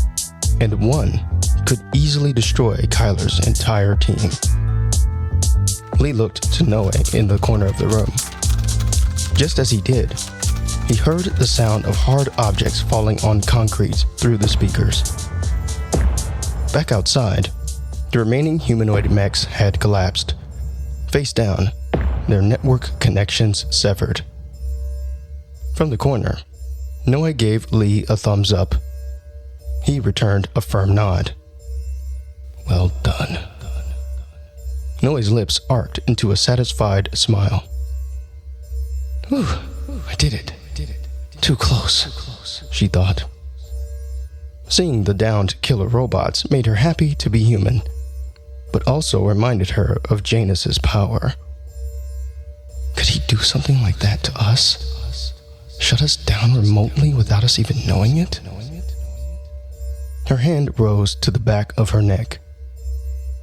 [SPEAKER 4] and one could easily destroy Kyler's entire team. Lee looked to Noe in the corner of the room. Just as he did, he heard the sound of hard objects falling on concrete through the speakers. Back outside, the remaining humanoid mechs had collapsed. Face down, their network connections severed. From the corner, Noe gave Lee a thumbs up. He returned a firm nod. Well done. Noe's lips arced into a satisfied smile. Whew, I did it. Too close, she thought. Seeing the downed killer robots made her happy to be human, but also reminded her of Janus's power. Could he do something like that to us? Shut us down remotely without us even knowing it? Her hand rose to the back of her neck.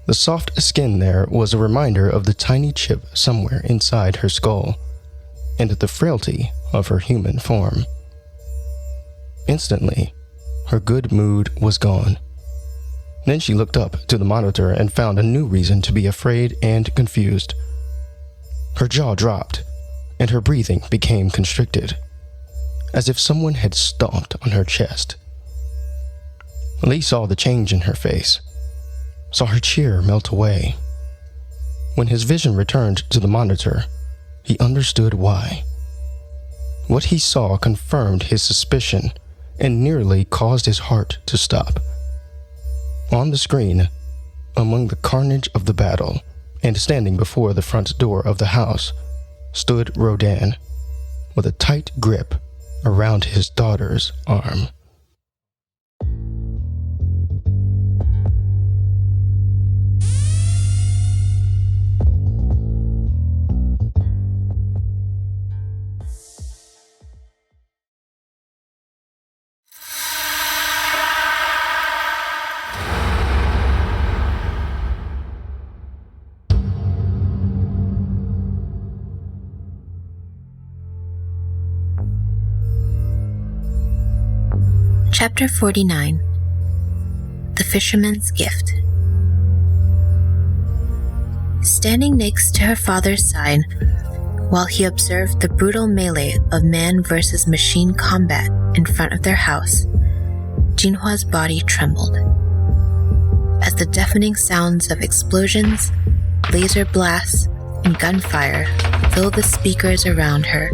[SPEAKER 4] The soft skin there was a reminder of the tiny chip somewhere inside her skull, and the frailty of her human form. Instantly, her good mood was gone. Then she looked up to the monitor and found a new reason to be afraid and confused. Her jaw dropped, and her breathing became constricted, as if someone had stomped on her chest. Lee saw the change in her face, saw her cheer melt away. When his vision returned to the monitor, he understood why. What he saw confirmed his suspicion and nearly caused his heart to stop. On the screen, among the carnage of the battle, and standing before the front door of the house, stood Rodan, with a tight grip around his daughter's arm.
[SPEAKER 1] Chapter 49. The Fisherman's Gift. Standing next to her father's side, while he observed the brutal melee of man versus machine combat in front of their house, Jinhua's body trembled. As the deafening sounds of explosions, laser blasts, and gunfire fill the speakers around her.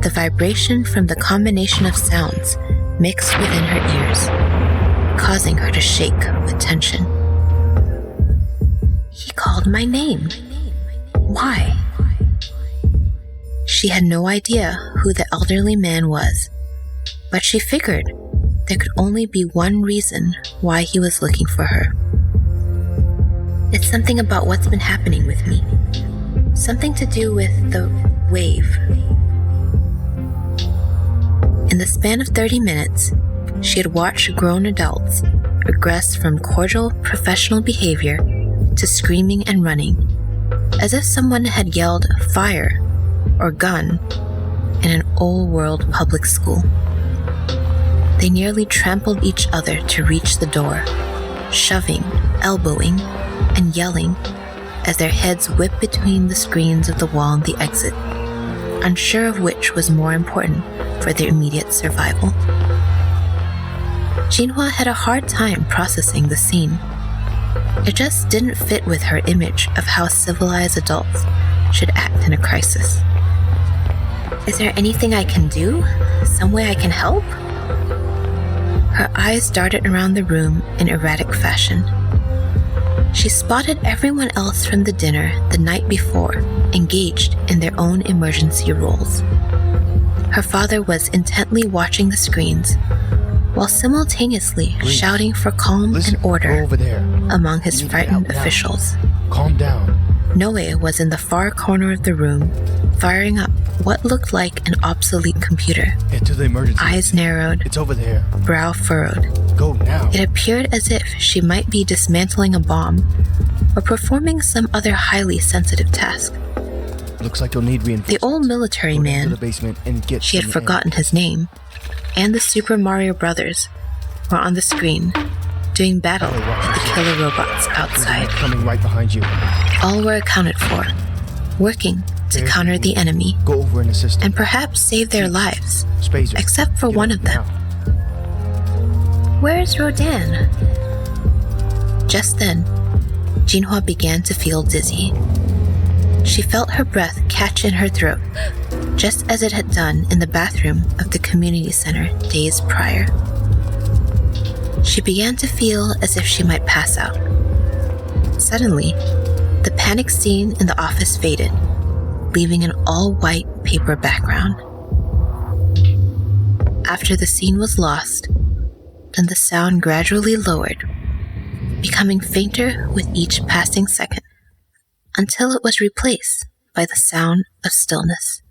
[SPEAKER 1] The vibration from the combination of sounds mixed within her ears, causing her to shake with tension. He called my name. Why? She had no idea who the elderly man was, but she figured there could only be one reason why he was looking for her. It's something about what's been happening with me. Something to do with the wave. In the span of 30 minutes, she had watched grown adults regress from cordial professional behavior to screaming and running, as if someone had yelled fire or gun in an old-world public school. They nearly trampled each other to reach the door, shoving, elbowing, and yelling as their heads whipped between the screens of the wall and the exit, unsure of which was more important for their immediate survival. Jinhua had a hard time processing the scene. It just didn't fit with her image of how civilized adults should act in a crisis. Is there anything I can do? Some way I can help? Her eyes darted around the room in erratic fashion. She spotted everyone else from the dinner the night before engaged in their own emergency roles. Her father was intently watching the screens while simultaneously shouting for calm and order
[SPEAKER 4] over there.
[SPEAKER 1] among his frightened officials.
[SPEAKER 4] Calm down.
[SPEAKER 1] Noe was in the far corner of the room, firing up what looked like an obsolete computer.
[SPEAKER 4] Get to the emergency.
[SPEAKER 1] Eyes narrowed,
[SPEAKER 4] It's over there.
[SPEAKER 1] brow furrowed.
[SPEAKER 4] Go now.
[SPEAKER 1] It appeared as if she might be dismantling a bomb or performing some other highly sensitive task.
[SPEAKER 4] Looks like you'll need
[SPEAKER 1] The
[SPEAKER 4] reinforcements.
[SPEAKER 1] old military
[SPEAKER 4] Go down to
[SPEAKER 1] man,
[SPEAKER 4] the basement and get
[SPEAKER 1] she had
[SPEAKER 4] some
[SPEAKER 1] forgotten his name, and the Super Mario Brothers were on the screen, doing battle with the killer robots
[SPEAKER 4] air.
[SPEAKER 1] outside.
[SPEAKER 4] Coming right behind you.
[SPEAKER 1] All were accounted for, working to
[SPEAKER 4] There's
[SPEAKER 1] counter the enemy
[SPEAKER 4] Go over and assist him.
[SPEAKER 1] and perhaps save their lives,
[SPEAKER 4] Spazer.
[SPEAKER 1] except for
[SPEAKER 4] Get
[SPEAKER 1] one
[SPEAKER 4] up
[SPEAKER 1] of them.
[SPEAKER 4] now.
[SPEAKER 1] Where's Rodan? Just then, Jinhua began to feel dizzy. She felt her breath catch in her throat, just as it had done in the bathroom of the community center days prior. She began to feel as if she might pass out. Suddenly, the panic scene in the office faded, leaving an all-white paper background. After the scene was lost, then the sound gradually lowered, becoming fainter with each passing second, until it was replaced by the sound of stillness.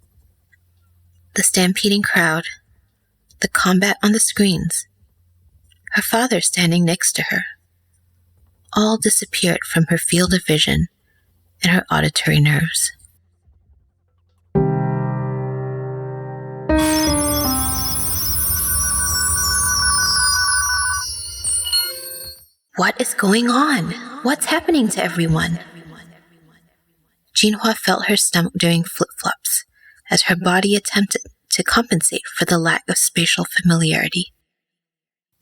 [SPEAKER 1] The stampeding crowd, the combat on the screens, her father standing next to her, all disappeared from her field of vision and her auditory nerves. What is going on? What's happening to everyone? Jinhua felt her stomach doing flip-flops as her body attempted to compensate for the lack of spatial familiarity.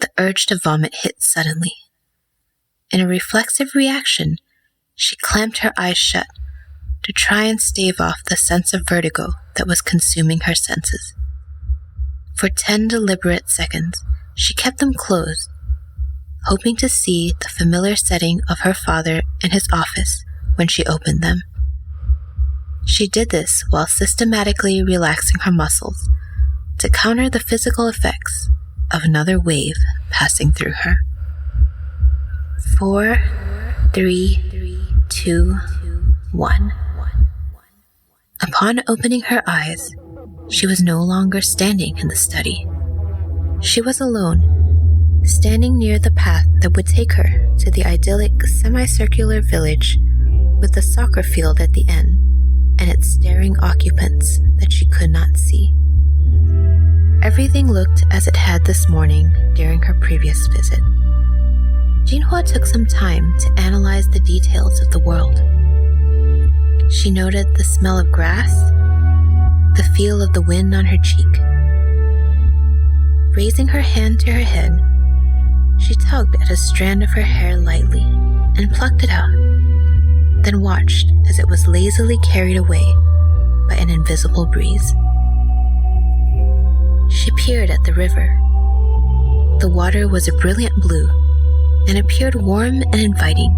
[SPEAKER 1] The urge to vomit hit suddenly. In a reflexive reaction, she clamped her eyes shut to try and stave off the sense of vertigo that was consuming her senses. For 10 deliberate seconds, she kept them closed, hoping to see the familiar setting of her father in his office when she opened them. She did this while systematically relaxing her muscles to counter the physical effects of another wave passing through her. 4, 3, 2, 1. Upon opening her eyes, she was no longer standing in the study. She was alone, standing near the path that would take her to the idyllic semicircular village with the soccer field at the end and its staring occupants that she could not see. Everything looked as it had this morning during her previous visit. Jinhua took some time to analyze the details of the world. She noted the smell of grass, the feel of the wind on her cheek. Raising her hand to her head, she tugged at a strand of her hair lightly and plucked it out. then watched as it was lazily carried away by an invisible breeze. She peered at the river. The water was a brilliant blue and appeared warm and inviting.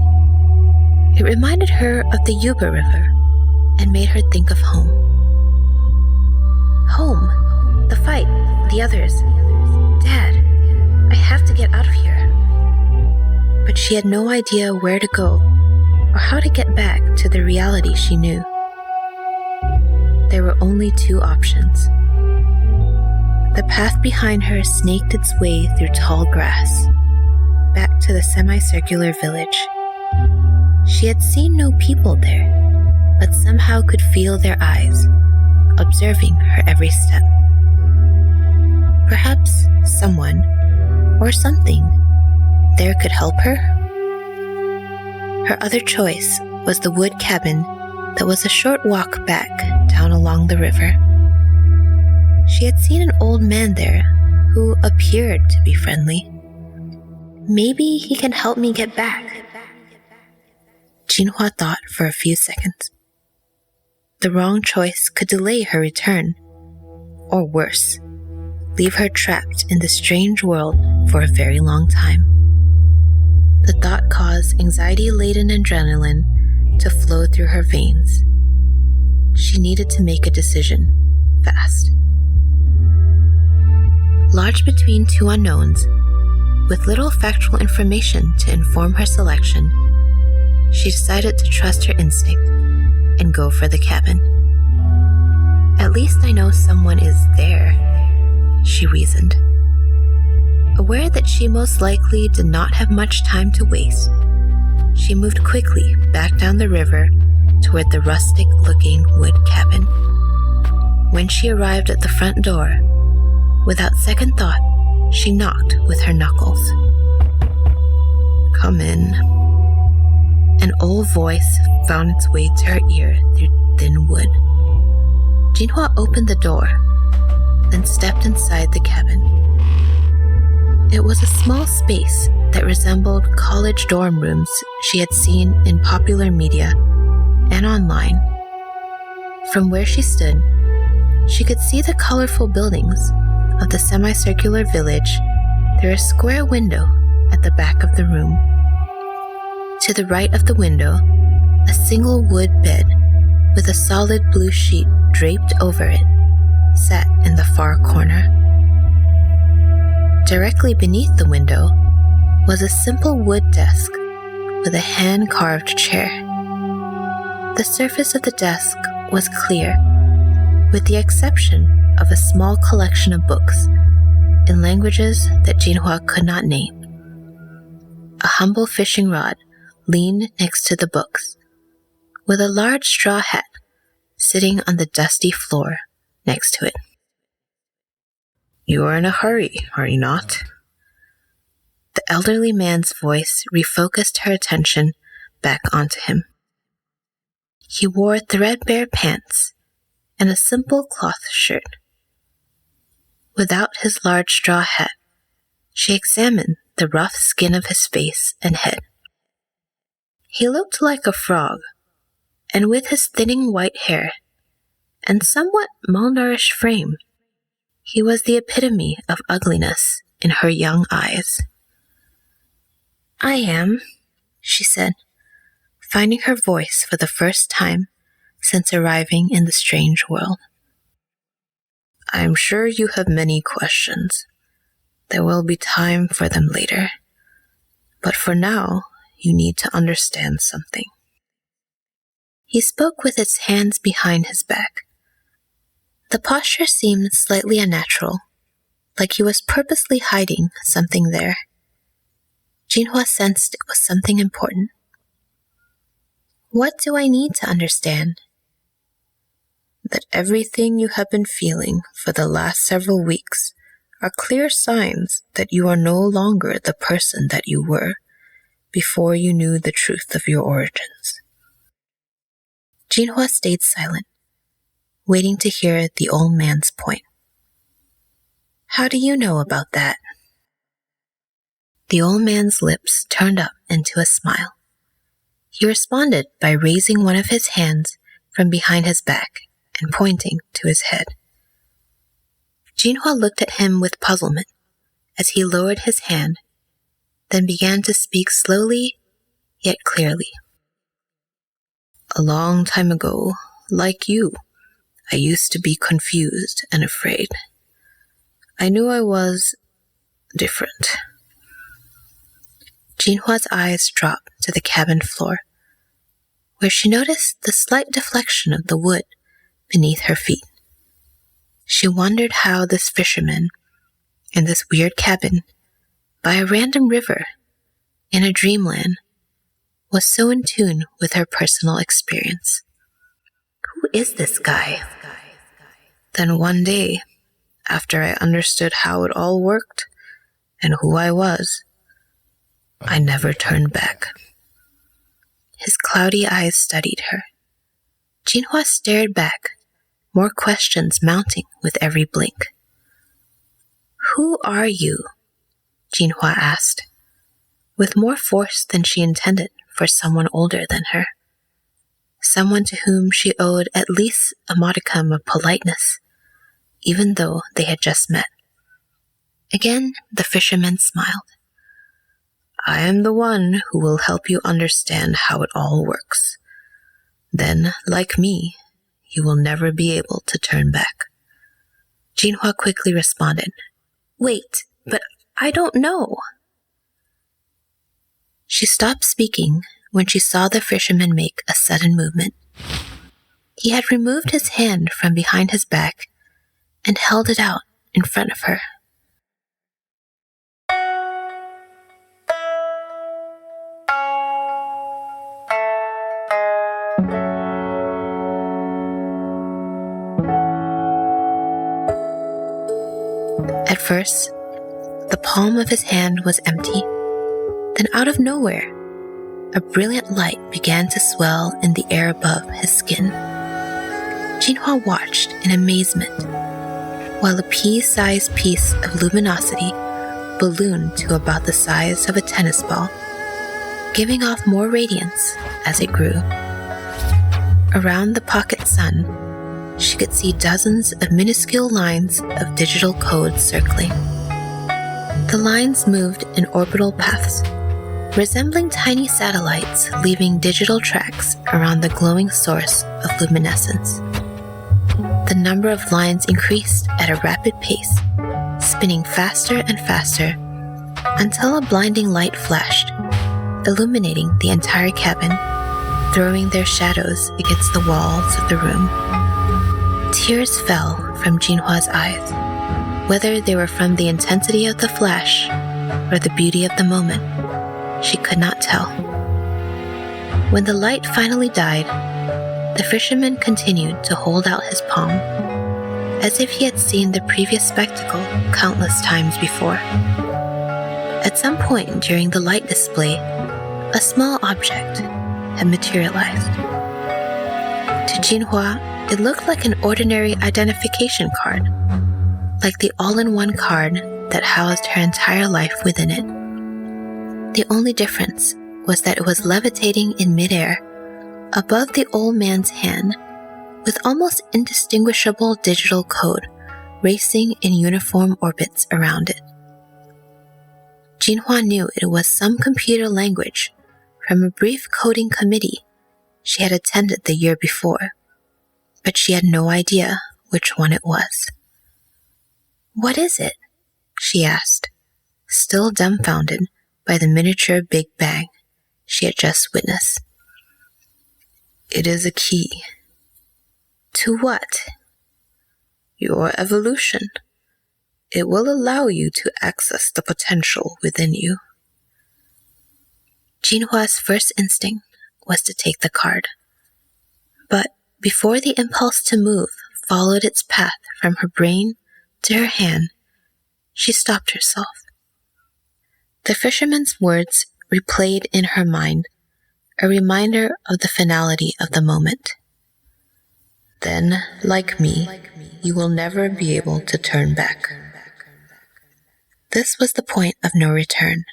[SPEAKER 1] It reminded her of the Yuba River and made her think of home. Home, the fight, the others. Dad, I have to get out of here. But she had no idea where to go or how to get back to the reality she knew. There were only two options. The path behind her snaked its way through tall grass, back to the semicircular village. She had seen no people there, but somehow could feel their eyes, observing her every step. Perhaps someone, or something, there could help her? Her other choice was the wood cabin that was a short walk back down along the river. She had seen an old man there who appeared to be friendly. Maybe he can help me get back. Jinhua thought for a few seconds. The wrong choice could delay her return, or worse, leave her trapped in the strange world for a very long time. The thought caused anxiety-laden adrenaline to flow through her veins. She needed to make a decision, fast. Lodged between two unknowns, with little factual information to inform her selection, she decided to trust her instinct and go for the cabin. At least I know someone is there, she reasoned. Aware that she most likely did not have much time to waste, she moved quickly back down the river toward the rustic-looking wood cabin. When she arrived at the front door, without second thought, she knocked with her knuckles. "Come in." An old voice found its way to her ear through thin wood. Jinhua opened the door, then stepped inside the cabin. It was a small space that resembled college dorm rooms she had seen in popular media and online. From where she stood, she could see the colorful buildings of the semicircular village through a square window at the back of the room. To the right of the window, a single wood bed with a solid blue sheet draped over it sat in the far corner. Directly beneath the window was a simple wood desk with a hand-carved chair. The surface of the desk was clear, with the exception of a small collection of books in languages that Jinhua could not name. A humble fishing rod leaned next to the books, with a large straw hat sitting on the dusty floor next to it. "You are in a hurry, are you not?" The elderly man's voice refocused her attention back onto him. He wore threadbare pants and a simple cloth shirt. Without his large straw hat, she examined the rough skin of his face and head. He looked like a frog, and with his thinning white hair and somewhat malnourished frame, he was the epitome of ugliness in her young eyes. "I am," she said, finding her voice for the first time since arriving in the strange world. "I'm sure you have many questions. There will be time for them later. But for now, you need to understand something." He spoke with his hands behind his back. The posture seemed slightly unnatural, like he was purposely hiding something there. Jinhua sensed it was something important. "What do I need to understand?" "That everything you have been feeling for the last several weeks are clear signs that you are no longer the person that you were before you knew the truth of your origins." Jinhua stayed silent, waiting to hear the old man's point. "How do you know about that?" The old man's lips turned up into a smile. He responded by raising one of his hands from behind his back and pointing to his head. Jinhua looked at him with puzzlement as he lowered his hand, then began to speak slowly yet clearly. A long time ago, like you, I used to be confused and afraid. I knew I was different. Jinhua's eyes dropped to the cabin floor, where she noticed the slight deflection of the wood beneath her feet. She wondered how this fisherman, in this weird cabin, by a random river, in a dreamland, was so in tune with her personal experience. Who is this guy? Then one day, after I understood how it all worked and who I was, I never turned back. His cloudy eyes studied her. Jinhua stared back, more questions mounting with every blink. Who are you? Jinhua asked, with more force than she intended for someone older than her. Someone to whom she owed at least a modicum of politeness, even though they had just met. Again, the fisherman smiled. I am the one who will help you understand how it all works. Then, like me, you will never be able to turn back. Jinhua quickly responded, Wait, but I don't know. She stopped speaking when she saw the fisherman make a sudden movement. He had removed his hand from behind his back and held it out in front of her. At first, the palm of his hand was empty. Then out of nowhere, a brilliant light began to swell in the air above his skin. Jinhua watched in amazement, while a pea-sized piece of luminosity ballooned to about the size of a tennis ball, giving off more radiance as it grew. Around the pocket sun, she could see dozens of minuscule lines of digital code circling. The lines moved in orbital paths, resembling tiny satellites leaving digital tracks around the glowing source of luminescence. The number of lines increased at a rapid pace, spinning faster and faster until a blinding light flashed, illuminating the entire cabin, throwing their shadows against the walls of the room. Tears fell from Jinhua's eyes, whether they were from the intensity of the flash or the beauty of the moment. She could not tell. When the light finally died, the fisherman continued to hold out his palm, as if he had seen the previous spectacle countless times before. At some point during the light display, a small object had materialized. To Jinhua, it looked like an ordinary identification card, like the all-in-one card that housed her entire life within it. The only difference was that it was levitating in midair above the old man's hand, with almost indistinguishable digital code racing in uniform orbits around it. Jinhua knew it was some computer language from a brief coding committee she had attended the year before, but she had no idea which one it was. What is it? She asked, still dumbfounded by the miniature Big Bang she had just witnessed. It is a key. To what? Your evolution. It will allow you to access the potential within you. Jinhua's first instinct was to take the card. But before the impulse to move followed its path from her brain to her hand, she stopped herself. The fisherman's words replayed in her mind, a reminder of the finality of the moment. Then, like me, you will never be able to turn back. This was the point of no return.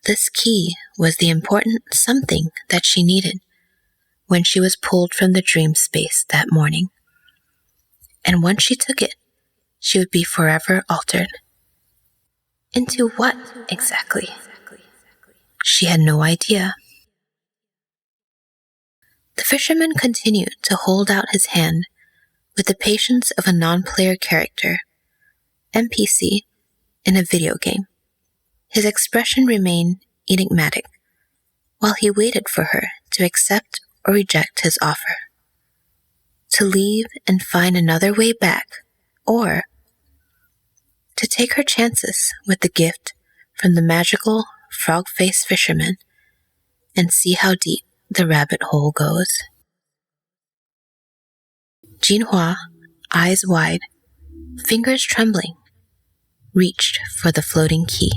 [SPEAKER 1] This key was the important something that she needed when she was pulled from the dream space that morning. And once she took it, she would be forever altered. Into what exactly? She had no idea. The fisherman continued to hold out his hand with the patience of a non-player character, NPC, in a video game. His expression remained enigmatic while he waited for her to accept or reject his offer. To leave and find another way back, or to take her chances with the gift from the magical frog-faced fisherman and see how deep the rabbit hole goes. Jinhua, eyes wide, fingers trembling, reached for the floating key.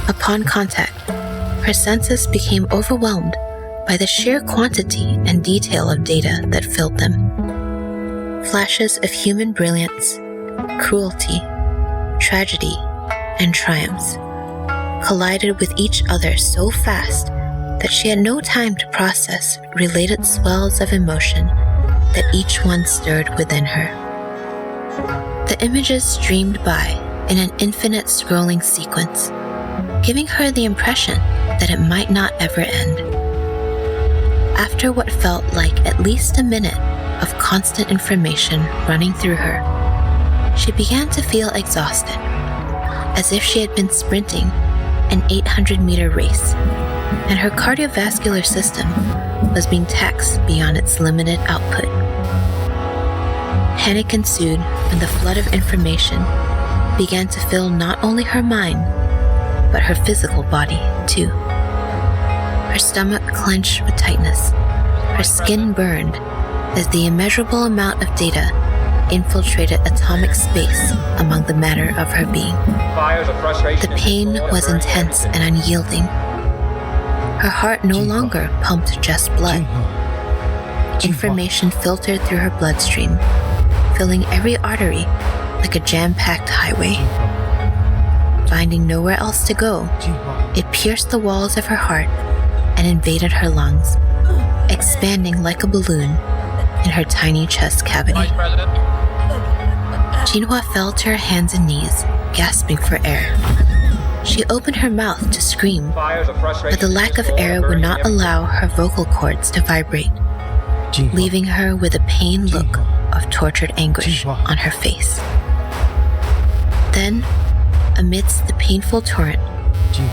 [SPEAKER 1] Upon contact, her senses became overwhelmed by the sheer quantity and detail of data that filled them. Flashes of human brilliance, cruelty, tragedy, and triumphs collided with each other so fast that she had no time to process related swells of emotion that each one stirred within her. The images streamed by in an infinite scrolling sequence, giving her the impression that it might not ever end. After what felt like at least a minute of constant information running through her, she began to feel exhausted, as if she had been sprinting an 800-meter race, and her cardiovascular system was being taxed beyond its limited output. Panic ensued when the flood of information began to fill not only her mind, but her physical body too. Her stomach clenched with tightness, her skin burned as the immeasurable amount of data infiltrated atomic space among the matter of her being. The pain was intense and unyielding. Her heart no longer pumped just blood. Information filtered through her bloodstream, filling every artery like a jam-packed highway. Finding nowhere else to go, it pierced the walls of her heart and invaded her lungs, expanding like a balloon in her tiny chest cavity. Jinhua fell to her hands and knees, gasping for air. She opened her mouth to scream, but the lack of air would not allow her vocal cords to vibrate, leaving her with a pained look of tortured anguish on her face. Then, amidst the painful torrent,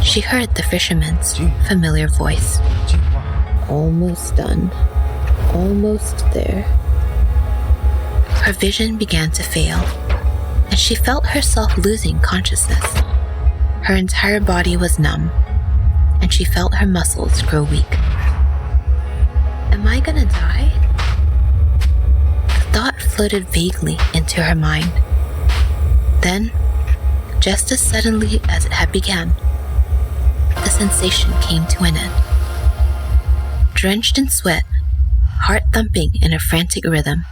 [SPEAKER 1] she heard the fisherman's familiar voice. Almost done. Almost there. Her vision began to fail, and she felt herself losing consciousness. Her entire body was numb, and she felt her muscles grow weak. Am I gonna die? The thought floated vaguely into her mind. Then, just as suddenly as it had begun, the sensation came to an end. Drenched in sweat, heart thumping in a frantic rhythm,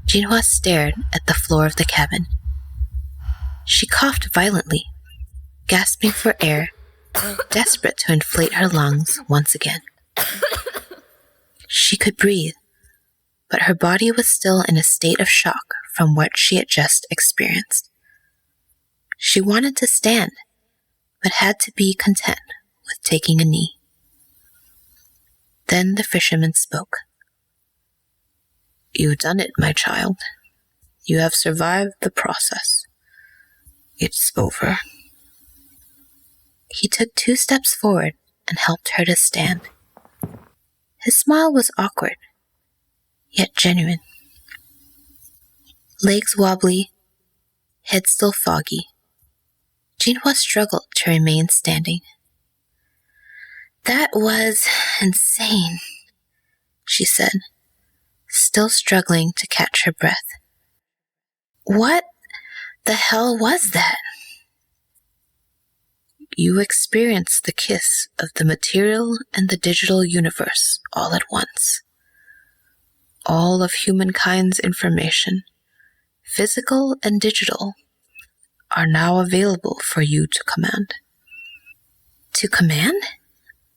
[SPEAKER 1] Jinhua stared at the floor of the cabin. She coughed violently, gasping for air, desperate to inflate her lungs once again. She could breathe, but her body was still in a state of shock from what she had just experienced. She wanted to stand, but had to be content with taking a knee. Then the fisherman spoke. "You've done it, my child. You have survived the process. It's over." He took 2 steps forward and helped her to stand. His smile was awkward, yet genuine. Legs wobbly, head still foggy, Jinhua struggled to remain standing. "That was insane," she said, still struggling to catch her breath. "What the hell was that?" "You experienced the kiss of the material and the digital universe all at once. All of humankind's information, physical and digital, are now available for you to command. To command?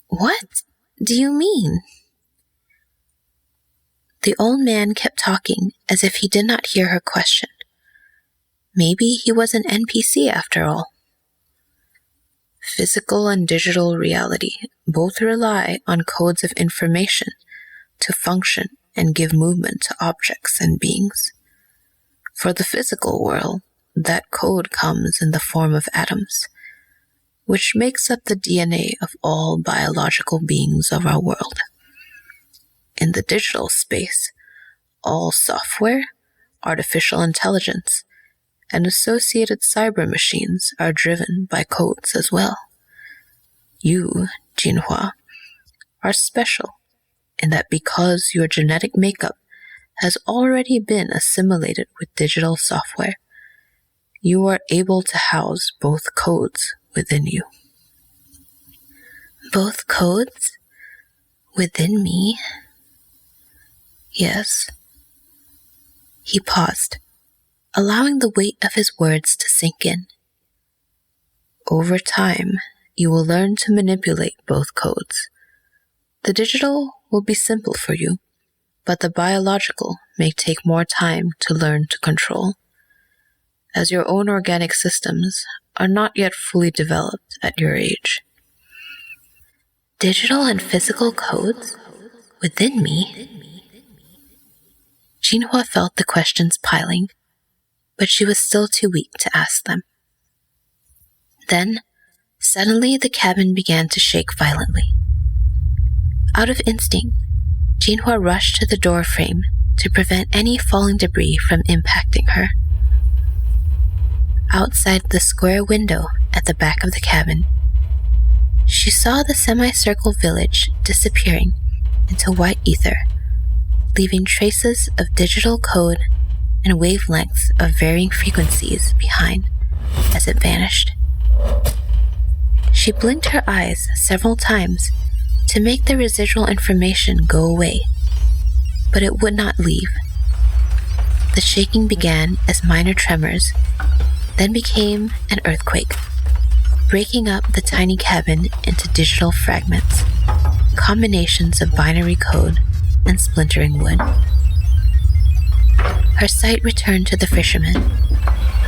[SPEAKER 1] What do you mean? The old man kept talking as if he did not hear her question. Maybe he was an NPC after all. Physical and digital reality both rely on codes of information to function and give movement to objects and beings. For the physical world, that code comes in the form of atoms, which makes up the DNA of all biological beings of our world. In the digital space, all software, artificial intelligence, and associated cyber machines are driven by codes as well. You, Jinhua, are special in that because your genetic makeup has already been assimilated with digital software, you are able to house both codes within you. Both codes? Within me? Yes. He paused, allowing the weight of his words to sink in. Over time, you will learn to manipulate both codes. The digital will be simple for you, but the biological may take more time to learn to control, as your own organic systems are not yet fully developed at your age. Digital and physical codes? Within me? Jinhua felt the questions piling, but she was still too weak to ask them. Then, suddenly the cabin began to shake violently. Out of instinct, Jinhua rushed to the door frame to prevent any falling debris from impacting her. Outside the square window at the back of the cabin, she saw the semicircle village disappearing into white ether, leaving traces of digital code and wavelengths of varying frequencies behind as it vanished. She blinked her eyes several times to make the residual information go away, but it would not leave. The shaking began as minor tremors, then became an earthquake, breaking up the tiny cabin into digital fragments, combinations of binary code and splintering wood. Her sight returned to the fisherman,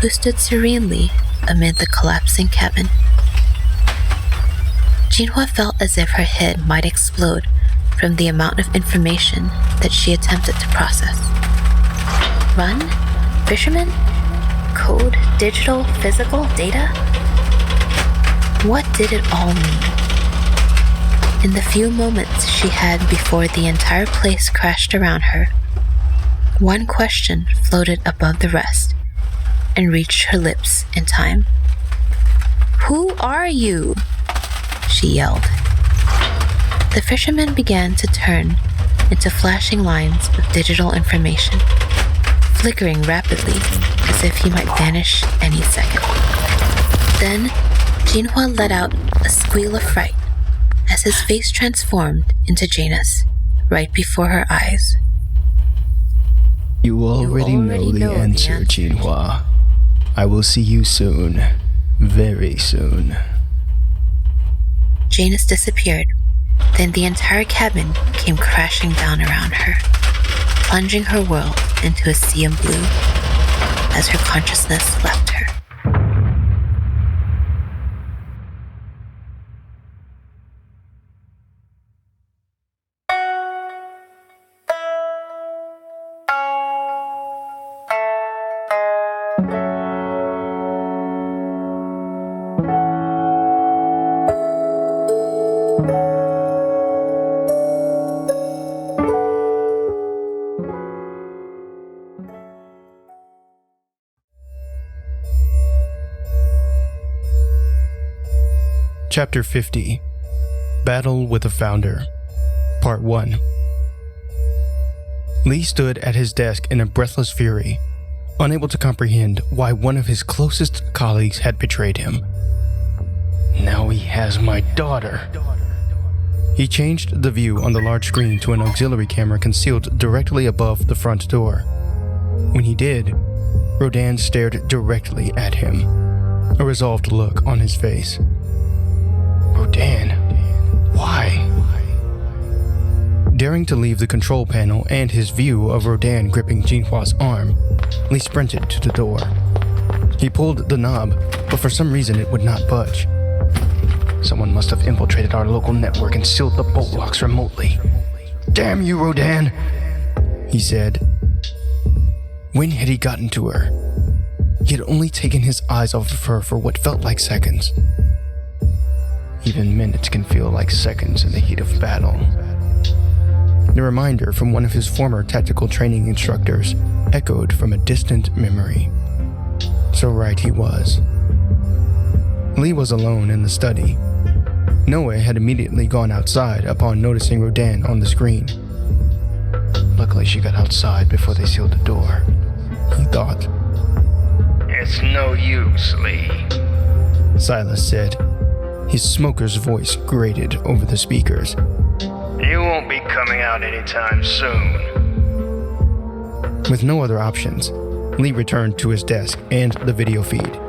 [SPEAKER 1] who stood serenely amid the collapsing cabin. Jinhua felt as if her head might explode from the amount of information that she attempted to process. Run? Fisherman? Code? Digital? Physical? Data? What did it all mean? In the few moments she had before the entire place crashed around her, one question floated above the rest and reached her lips in time. "Who are you?" she yelled. The fisherman began to turn into flashing lines of digital information, flickering rapidly as if he might vanish any second. Then, Jinhua let out a squeal of fright as his face transformed into Janus right before her eyes.
[SPEAKER 4] You already know the answer, Jinhua. I will see you soon. Very soon.
[SPEAKER 1] Janus disappeared. Then the entire cabin came crashing down around her, plunging her world into a sea of blue as her consciousness left her.
[SPEAKER 4] Chapter 50, Battle with the Founder, Part 1. Lee stood at his desk in a breathless fury, unable to comprehend why one of his closest colleagues had betrayed him. Now he has my daughter. He changed the view on the large screen to an auxiliary camera concealed directly above the front door. When he did, Rodan stared directly at him, a resolved look on his face. Rodan, why? Daring to leave the control panel and his view of Rodan gripping Jinhua's arm, Lee sprinted to the door. He pulled the knob, but for some reason it would not budge. Someone must have infiltrated our local network and sealed the bolt locks remotely. Damn you, Rodan, he said. When had he gotten to her? He had only taken his eyes off of her for what felt like seconds. Even minutes can feel like seconds in the heat of battle. The reminder from one of his former tactical training instructors echoed from a distant memory. So right he was. Lee was alone in the study. Noe had immediately gone outside upon noticing Rodan on the screen. Luckily she got outside before they sealed the door, he thought.
[SPEAKER 5] It's no use, Lee,
[SPEAKER 4] Silas said. His smoker's voice grated over the speakers.
[SPEAKER 5] You won't be coming out anytime soon.
[SPEAKER 4] With no other options, Lee returned to his desk and the video feed.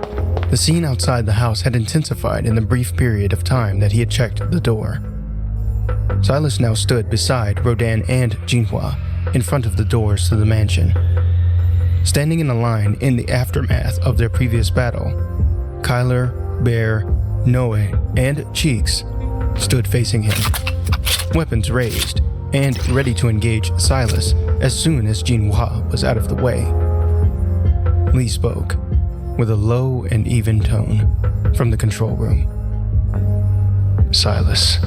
[SPEAKER 4] The scene outside the house had intensified in the brief period of time that he had checked the door. Silas now stood beside Rodan and Jinhua in front of the doors to the mansion. Standing in a line in the aftermath of their previous battle, Kyler, Bear, Noe, and Cheeks stood facing him, weapons raised and ready to engage Silas as soon as Jinhua was out of the way. Lee spoke, with a low and even tone, from the control room. Silas,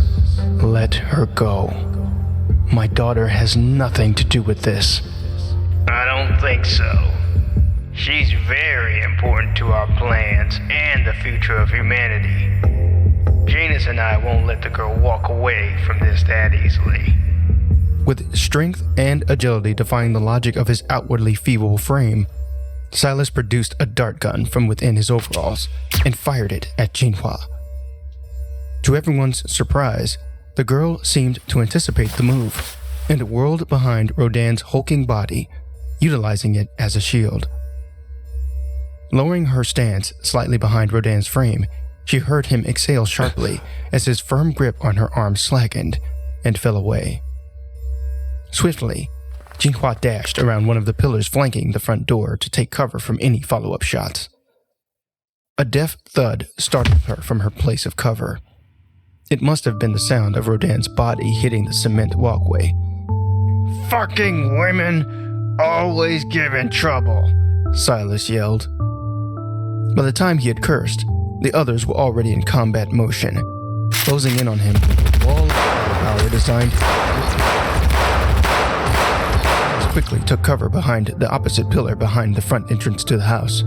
[SPEAKER 4] let her go. My daughter has nothing to do with this.
[SPEAKER 5] I don't think so. She's very important to our plans and the future of humanity. Janus and I won't let the girl walk away from this that easily.
[SPEAKER 4] With strength and agility defying the logic of his outwardly feeble frame, Silas produced a dart gun from within his overalls and fired it at Jinhua. To everyone's surprise, the girl seemed to anticipate the move and whirled behind Rodan's hulking body, utilizing it as a shield. Lowering her stance slightly behind Rodan's frame, she heard him exhale sharply as his firm grip on her arm slackened and fell away. Swiftly, Jinhua dashed around one of the pillars flanking the front door to take cover from any follow-up shots. A deaf thud startled her from her place of cover. It must have been the sound of Rodan's body hitting the cement walkway.
[SPEAKER 5] Fucking women, always giving trouble,
[SPEAKER 4] Silas yelled. By the time he had cursed, the others were already in combat motion, closing in on him with a wall of power designed quickly took cover behind the opposite pillar behind the front entrance to the house.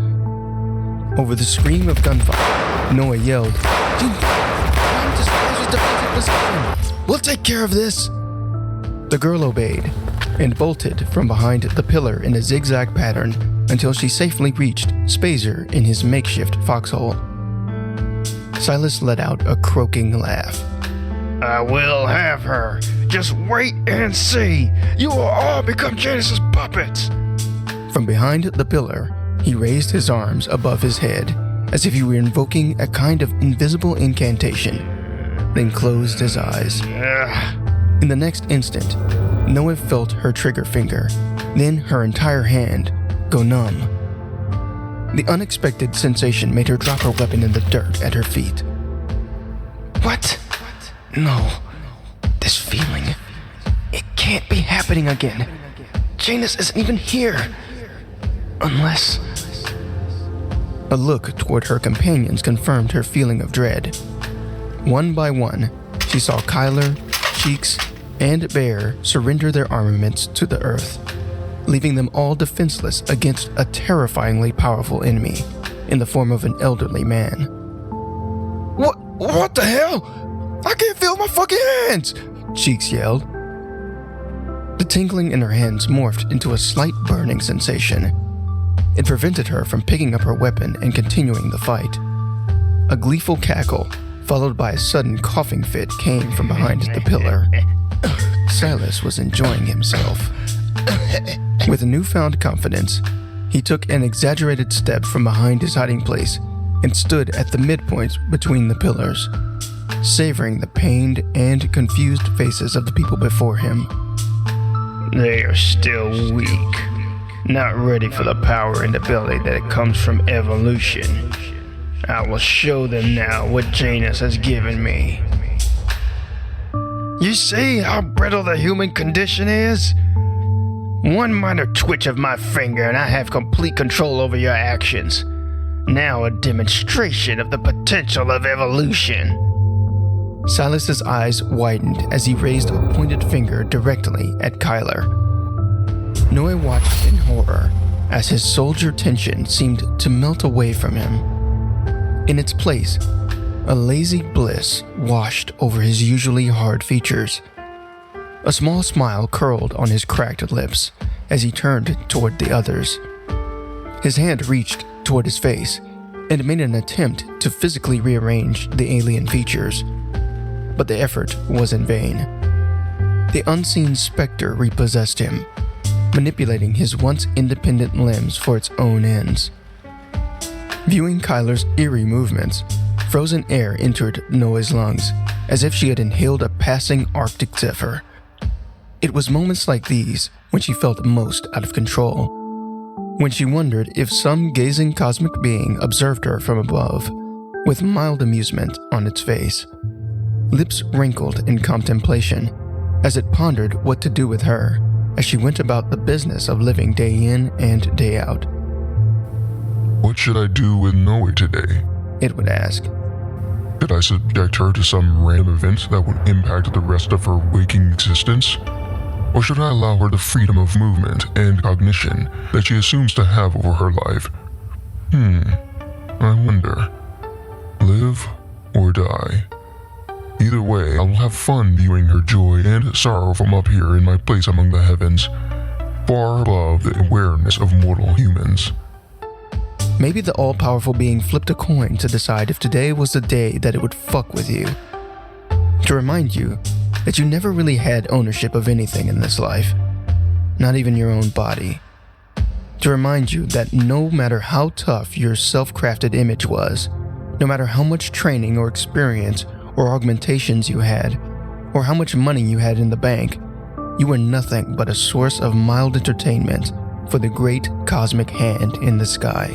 [SPEAKER 4] Over the scream of gunfire, Noah yelled, "We'll take care of this!" The girl obeyed and bolted from behind the pillar in a zigzag pattern until she safely reached Spazer in his makeshift foxhole. Silas let out a croaking laugh.
[SPEAKER 5] I will have her. Just wait and see. You will all become Janus's puppets.
[SPEAKER 4] From behind the pillar, he raised his arms above his head as if he were invoking a kind of invisible incantation, then closed his eyes. In the next instant, Noah felt her trigger finger, then her entire hand, go numb. The unexpected sensation made her drop her weapon in the dirt at her feet. What? No. This feeling. It can't be happening again. Janus isn't even here. Unless... A look toward her companions confirmed her feeling of dread. One by one, she saw Kyler, Cheeks, and Bear surrender their armaments to the earth, leaving them all defenseless against a terrifyingly powerful enemy in the form of an elderly man. What the hell? I can't feel my fucking hands! Cheeks yelled. The tingling in her hands morphed into a slight burning sensation. It prevented her from picking up her weapon and continuing the fight. A gleeful cackle, followed by a sudden coughing fit, came from behind the pillar. Silas was enjoying himself. With newfound confidence, he took an exaggerated step from behind his hiding place and stood at the midpoint between the pillars. savoring the pained and confused faces of the people before him.
[SPEAKER 5] They are still weak, not ready for the power and ability that comes from evolution. I will show them now what Janus has given me. You see how brittle the human condition is? One minor twitch of my finger and I have complete control over your actions. Now a demonstration of the potential of evolution.
[SPEAKER 4] Silas's eyes widened as he raised a pointed finger directly at Kyler. Noe watched in horror as his soldier tension seemed to melt away from him. In its place, a lazy bliss washed over his usually hard features. A small smile curled on his cracked lips as he turned toward the others. His hand reached toward his face and made an attempt to physically rearrange the alien features, but the effort was in vain. The unseen specter repossessed him, manipulating his once independent limbs for its own ends. Viewing Kyler's eerie movements, frozen air entered Noe's lungs, as if she had inhaled a passing Arctic zephyr. It was moments like these when she felt most out of control, when she wondered if some gazing cosmic being observed her from above, with mild amusement on its face. Lips wrinkled in contemplation, as it pondered what to do with her as she went about the business of living day in and day out.
[SPEAKER 6] What should I do with Noe today?
[SPEAKER 4] It would ask.
[SPEAKER 6] Should I subject her to some random event that would impact the rest of her waking existence? Or should I allow her the freedom of movement and cognition that she assumes to have over her life? I wonder. Live or die? Either way, I will have fun viewing her joy and sorrow from up here in my place among the heavens, far above the awareness of mortal humans.
[SPEAKER 4] Maybe the all-powerful being flipped a coin to decide if today was the day that it would fuck with you. To remind you that you never really had ownership of anything in this life, not even your own body. To remind you that no matter how tough your self-crafted image was, no matter how much training or experience or augmentations you had, or how much money you had in the bank, you were nothing but a source of mild entertainment for the great cosmic hand in the sky.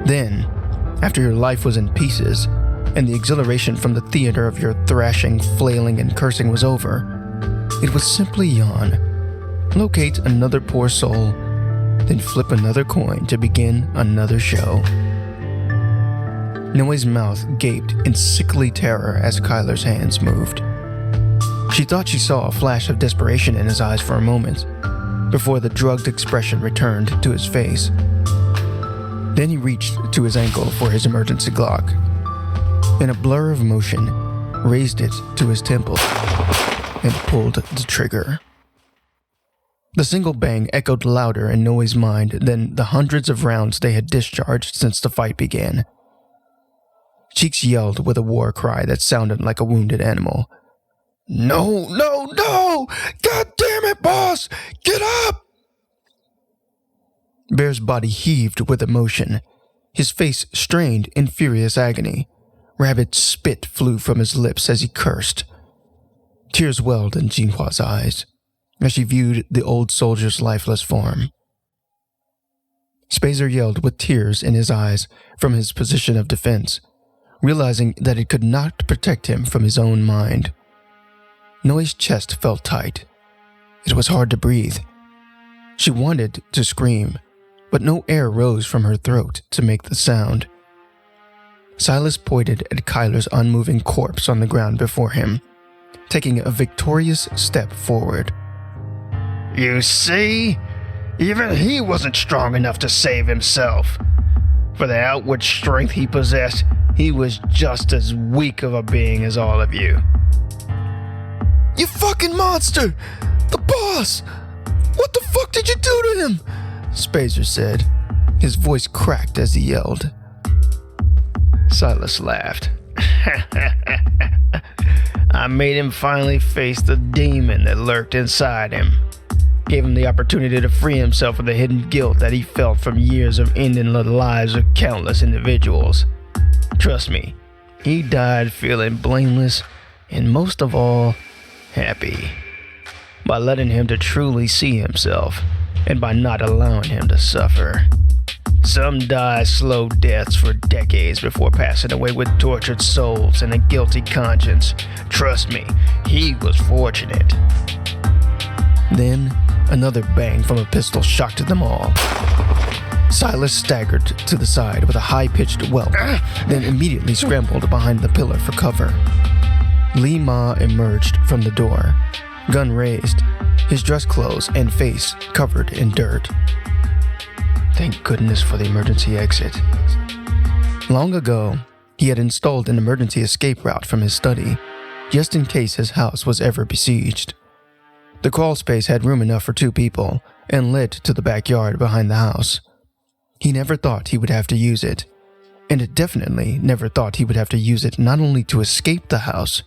[SPEAKER 4] Then, after your life was in pieces, and the exhilaration from the theater of your thrashing, flailing, and cursing was over, it was simply yawn, locate another poor soul, then flip another coin to begin another show. Noe's mouth gaped in sickly terror as Kyler's hands moved. She thought she saw a flash of desperation in his eyes for a moment, before the drugged expression returned to his face. Then he reached to his ankle for his emergency Glock. In a blur of motion, raised it to his temple and pulled the trigger. The single bang echoed louder in Noe's mind than the hundreds of rounds they had discharged since the fight began. Cheeks yelled with a war cry that sounded like a wounded animal. No! God damn it, boss! Get up! Bear's body heaved with emotion, his face strained in furious agony. Rabid spit flew from his lips as he cursed. Tears welled in Jinhua's eyes as she viewed the old soldier's lifeless form. Spazer yelled with tears in his eyes from his position of defense, realizing that it could not protect him from his own mind. Noe's chest felt tight. It was hard to breathe. She wanted to scream, but no air rose from her throat to make the sound. Silas pointed at Kyler's unmoving corpse on the ground before him, taking a victorious step forward.
[SPEAKER 5] You see? Even he wasn't strong enough to save himself. For the outward strength he possessed, he was just as weak of a being as all of you.
[SPEAKER 4] You fucking monster! The boss! What the fuck did you do to him? Spazer said. His voice cracked as he yelled.
[SPEAKER 5] Silas laughed. I made him finally face the demon that lurked inside him. Gave him the opportunity to free himself of the hidden guilt that he felt from years of ending the lives of countless individuals. Trust me, he died feeling blameless and most of all, happy. By letting him to truly see himself and by not allowing him to suffer. Some die slow deaths for decades before passing away with tortured souls and a guilty conscience. Trust me, he was fortunate. Then, another bang from a pistol shocked them all. Silas staggered to the side with a high-pitched whelp, then immediately scrambled behind the pillar for cover. Lee Ma emerged from the door, gun raised, his dress clothes and face covered in dirt. Thank goodness for the emergency exit. Long ago, he had installed an emergency escape route from his study, just in case his house was ever besieged. The crawl space had room enough for 2 people and led to the backyard behind the house. He never thought he would have to use it, and definitely never thought he would have to use it not only to escape the house,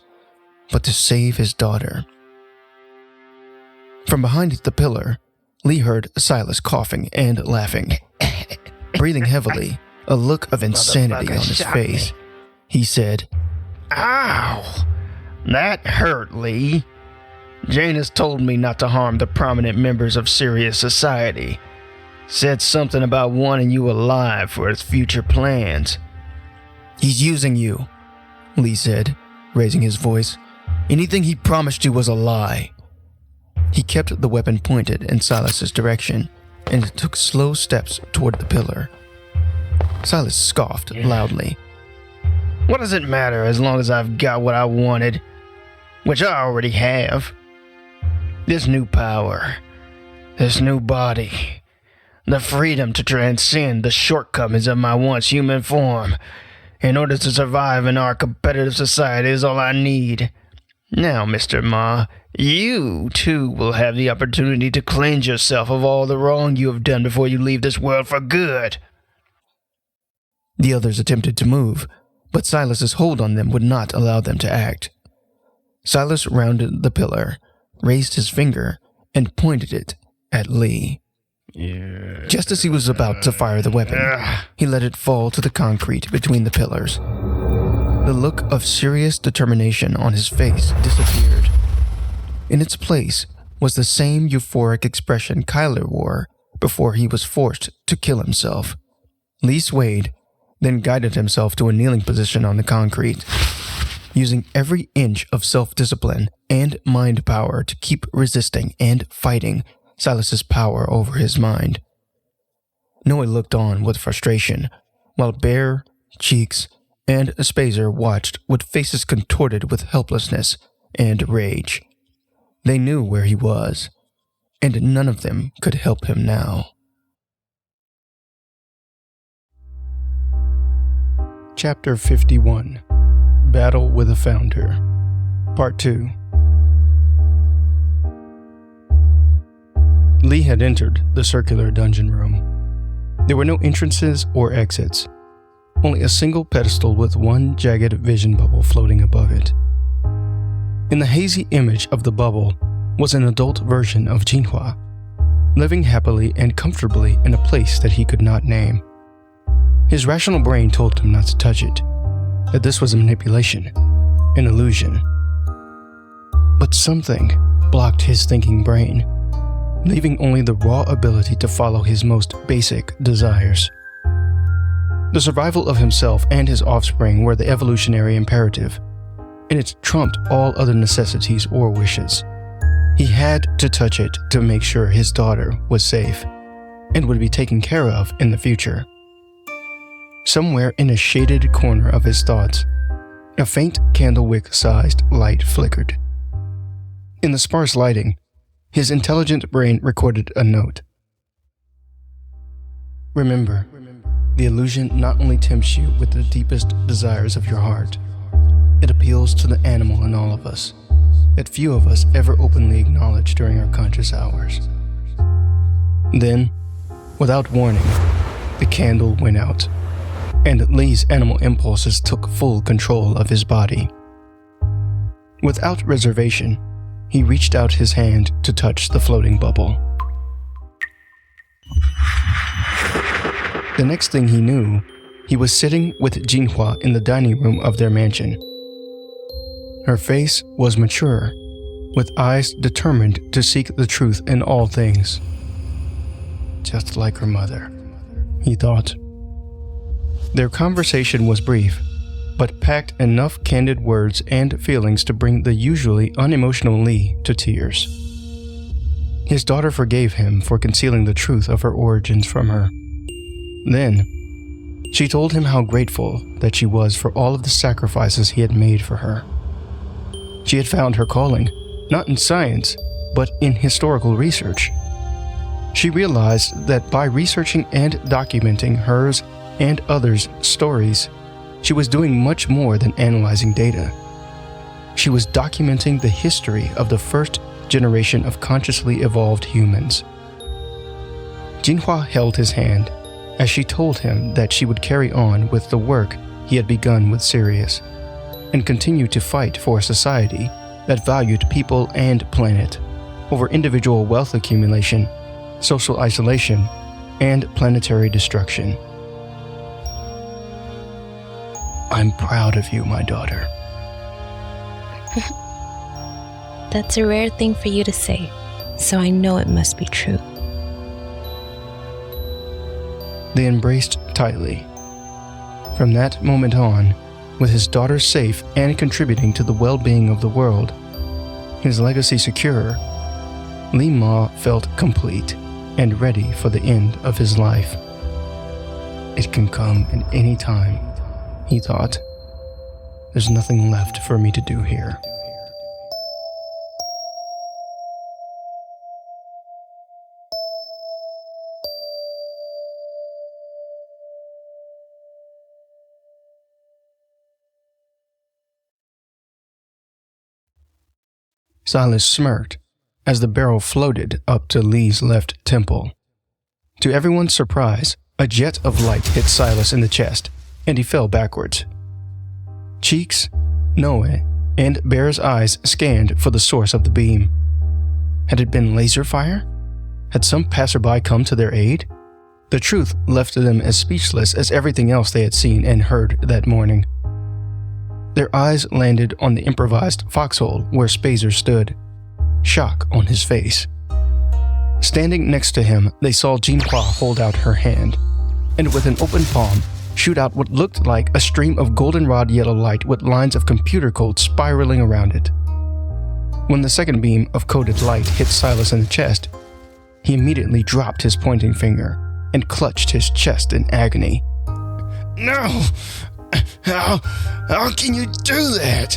[SPEAKER 5] but to save his daughter. From behind the pillar, Lee heard Silas coughing and laughing. Breathing heavily, a look of insanity on his face, he said, "Ow! That hurt, Lee. Janus told me not to harm the prominent members of Cereus society. Said something about wanting you alive for his future plans." "He's using you," Lee said, raising his voice. "Anything he promised you was a lie." He kept the weapon pointed in Silas's direction and took slow steps toward the pillar. Silas scoffed loudly. "What does it matter as long as I've got what I wanted? Which I already have. This new power, this new body, the freedom to transcend the shortcomings of my once human form in order to survive in our competitive society is all I need. Now, Mr. Ma, you too will have the opportunity to cleanse yourself of all the wrong you have done before you leave this world for good." The others attempted to move, but Silas's hold on them would not allow them to act. Silas rounded the pillar, raised his finger, and pointed it at Lee. Just as he was about to fire the weapon, he let it fall to the concrete between the pillars. The look of serious determination on his face disappeared. In its place was the same euphoric expression Kyler wore before he was forced to kill himself. Lee swayed, then guided himself to a kneeling position on the concrete, using every inch of self-discipline and mind power to keep resisting and fighting Silas's power over his mind. Noah looked on with frustration, while Bear, Cheeks, and Spazer watched with faces contorted with helplessness and rage. They knew where he was, and none of them could help him now.
[SPEAKER 4] Chapter 51 Battle with the Founder Part 2. Lee had entered the circular dungeon room. There were no entrances or exits, only a single pedestal with one jagged vision bubble floating above it. In the hazy image of the bubble was an adult version of Jinhua, living happily and comfortably in a place that he could not name. His rational brain told him not to touch it, that this was a manipulation, an illusion. But something blocked his thinking brain, leaving only the raw ability to follow his most basic desires. The survival of himself and his offspring were the evolutionary imperative, and it trumped all other necessities or wishes. He had to touch it to make sure his daughter was safe and would be taken care of in the future. Somewhere in a shaded corner of his thoughts, a faint candlewick-sized light flickered. In the sparse lighting, his intelligent brain recorded a note. Remember, the illusion not only tempts you with the deepest desires of your heart, it appeals to the animal in all of us, that few of us ever openly acknowledge during our conscious hours. Then, without warning, the candle went out, and Lee's animal impulses took full control of his body. Without reservation, he reached out his hand to touch the floating bubble. The next thing he knew, he was sitting with Jinhua in the dining room of their mansion. Her face was mature, with eyes determined to seek the truth in all things. Just like her mother, he thought. Their conversation was brief, but packed enough candid words and feelings to bring the usually unemotional Lee to tears. His daughter forgave him for concealing the truth of her origins from her. Then, she told him how grateful that she was for all of the sacrifices he had made for her. She had found her calling, not in science, but in historical research. She realized that by researching and documenting hers and others' stories, she was doing much more than analyzing data. She was documenting the history of the first generation of consciously evolved humans. Jinhua held his hand as she told him that she would carry on with the work he had begun with Cereus and continue to fight for a society that valued people and planet over individual wealth accumulation, social isolation, and planetary destruction. I'm proud of you, my daughter.
[SPEAKER 1] That's a rare thing for you to say, so I know it must be true.
[SPEAKER 4] They embraced tightly. From that moment on, with his daughter safe and contributing to the well-being of the world, his legacy secure, Li Ma felt complete and ready for the end of his life. It can come at any time, he thought. There's nothing left for me to do here. Silas smirked as the barrel floated up to Lee's left temple. To everyone's surprise, a jet of light hit Silas in the chest, and he fell backwards. Cheeks, Noe, and Bear's eyes scanned for the source of the beam. Had it been laser fire? Had some passerby come to their aid? The truth left them as speechless as everything else they had seen and heard that morning. Their eyes landed on the improvised foxhole where Spazer stood, shock on his face. Standing next to him, they saw Jinhua hold out her hand, and with an open palm, shoot out what looked like a stream of goldenrod yellow light with lines of computer code spiraling around it. When the second beam of coded light hit Silas in the chest, he immediately dropped his pointing finger and clutched his chest in agony. No! How can you do that?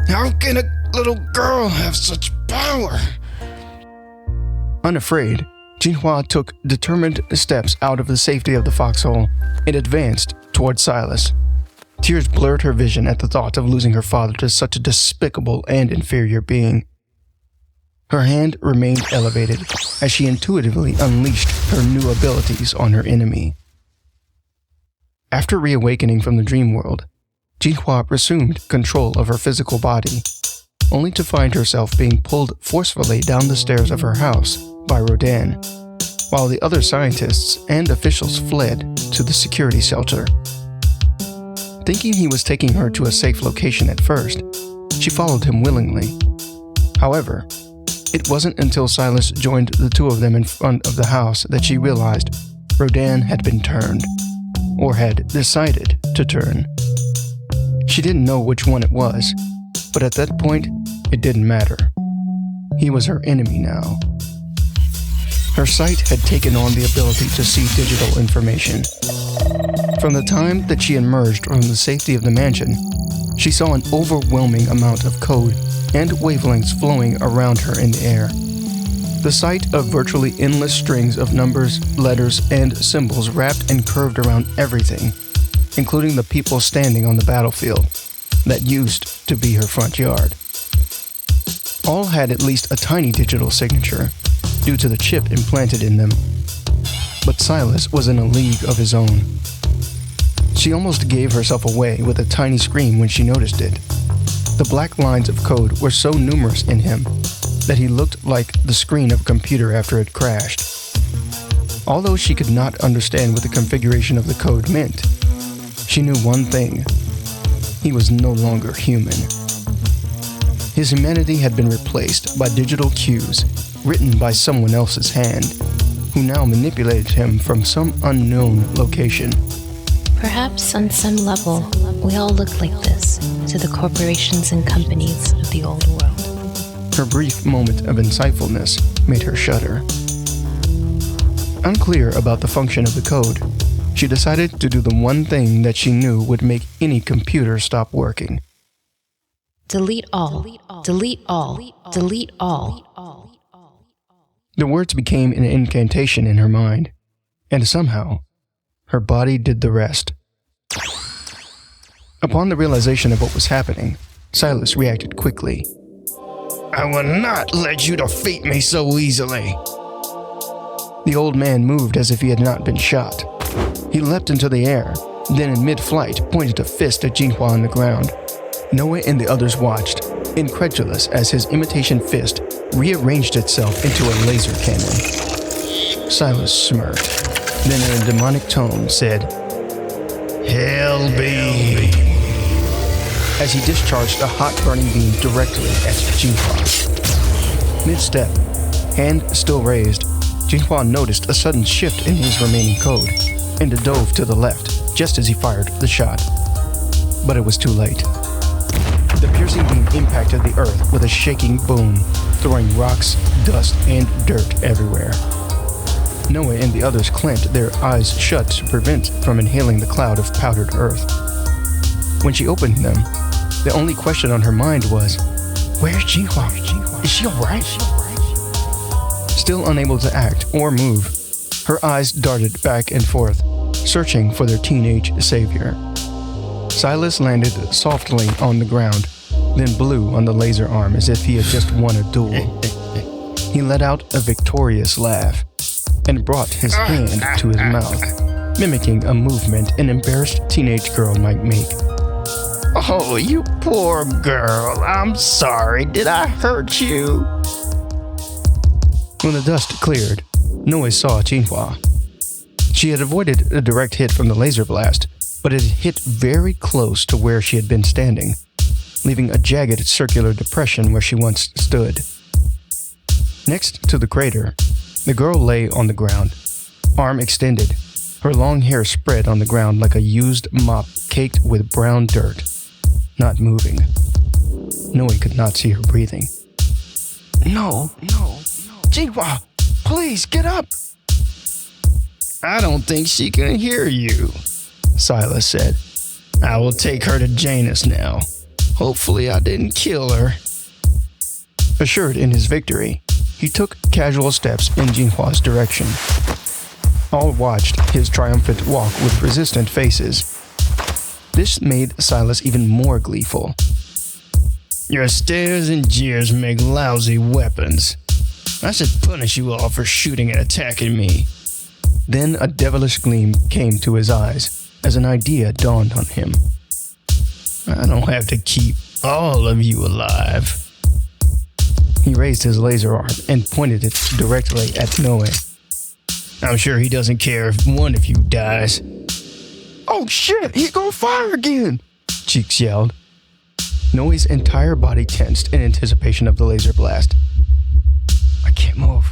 [SPEAKER 4] How can a little girl have such power? Unafraid, Jinhua took determined steps out of the safety of the foxhole and advanced toward Silas. Tears blurred her vision at the thought of losing her father to such a despicable and inferior being. Her hand remained elevated as she intuitively unleashed her new abilities on her enemy. After reawakening from the dream world, Jinhua resumed control of her physical body, only to find herself being pulled forcefully down the stairs of her house by Rodan, while the other scientists and officials fled to the security shelter. Thinking he was taking her to a safe location at first, she followed him willingly. However, it wasn't until Silas joined the two of them in front of the house that she realized Rodan had been turned, or had decided to turn. She didn't know which one it was, but at that point, it didn't matter. He was her enemy now. Her sight had taken on the ability to see digital information. From the time that she emerged from the safety of the mansion, she saw an overwhelming amount of code and wavelengths flowing around her in the air. The sight of virtually endless strings of numbers, letters, and symbols wrapped and curved around everything, including the people standing on the battlefield that used to be her front yard. All had at least a tiny digital signature due to the chip implanted in them, but Silas was in a league of his own. She almost gave herself away with a tiny scream when she noticed it. The black lines of code were so numerous in him that he looked like the screen of a computer after it crashed. Although she could not understand what the configuration of the code meant, She knew one thing. He was no longer human. His humanity had been replaced by digital cues written by someone else's hand, who now manipulated him from some unknown location.
[SPEAKER 1] Perhaps on some level, we all look like this to the corporations and companies of the old world.
[SPEAKER 4] Her brief moment of insightfulness made her shudder. Unclear about the function of the code, she decided to do the one thing that she knew would make any computer stop working.
[SPEAKER 1] Delete all. Delete all. Delete all.
[SPEAKER 4] The words became an incantation in her mind, and somehow, her body did the rest. Upon the realization of what was happening, Silas reacted quickly. "I will not let you defeat me so easily." The old man moved as if he had not been shot. He leapt into the air, then in mid-flight pointed a fist at Jinhua on the ground. Noah and the others watched, incredulous as his imitation fist rearranged itself into a laser cannon. Silas smirked, then in a demonic tone said, "Hell be," as he discharged a hot burning beam directly at Jinhua. Mid-step, hand still raised, Jinhua noticed a sudden shift in his remaining code and dove to the left just as he fired the shot. But it was too late. The piercing beam impacted the earth with a shaking boom, throwing rocks, dust, and dirt everywhere. Noah and the others clamped their eyes shut to prevent from inhaling the cloud of powdered earth. When she opened them, the only question on her mind was, "Where's Jinhua? Is she alright?" Still unable to act or move, her eyes darted back and forth, searching for their teenage savior. Silas landed softly on the ground, then blew on the laser arm as if he had just won a duel. He let out a victorious laugh and brought his hand to his mouth, mimicking a movement an embarrassed teenage girl might make. "Oh, you poor girl. I'm sorry. Did I hurt you?" When the dust cleared, Noe saw Jinhua. She had avoided a direct hit from the laser blast, but it hit very close to where she had been standing, leaving a jagged circular depression where she once stood. Next to the crater, the girl lay on the ground, arm extended, her long hair spread on the ground like a used mop caked with brown dirt, not moving. Noe could not see her breathing. No. Jinhua, please get up. "I don't think she can hear you," Silas said. "I will take her to Janus now. Hopefully I didn't kill her." Assured in his victory, he took casual steps in Jinhua's direction. All watched his triumphant walk with resistant faces. This made Silas even more gleeful. "Your stares and jeers make lousy weapons. I should punish you all for shooting and attacking me." Then a devilish gleam came to his eyes as an idea dawned on him. "I don't have to keep all of you alive." He raised his laser arm and pointed it directly at Noe. "I'm sure he doesn't care if one of you dies." "Oh shit, he gonna fire again!" Cheeks yelled. Noe's entire body tensed in anticipation of the laser blast. "I can't move.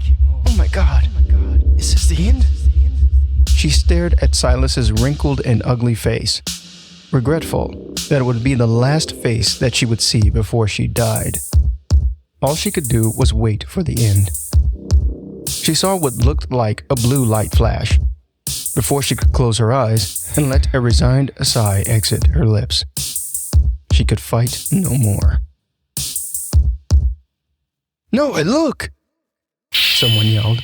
[SPEAKER 4] Oh my god. Is this the end?" She stared at Silas's wrinkled and ugly face, regretful that it would be the last face that she would see before she died. All she could do was wait for the end. She saw what looked like a blue light flash, before she could close her eyes and let a resigned sigh exit her lips. She could fight no more. "No, look!" someone yelled.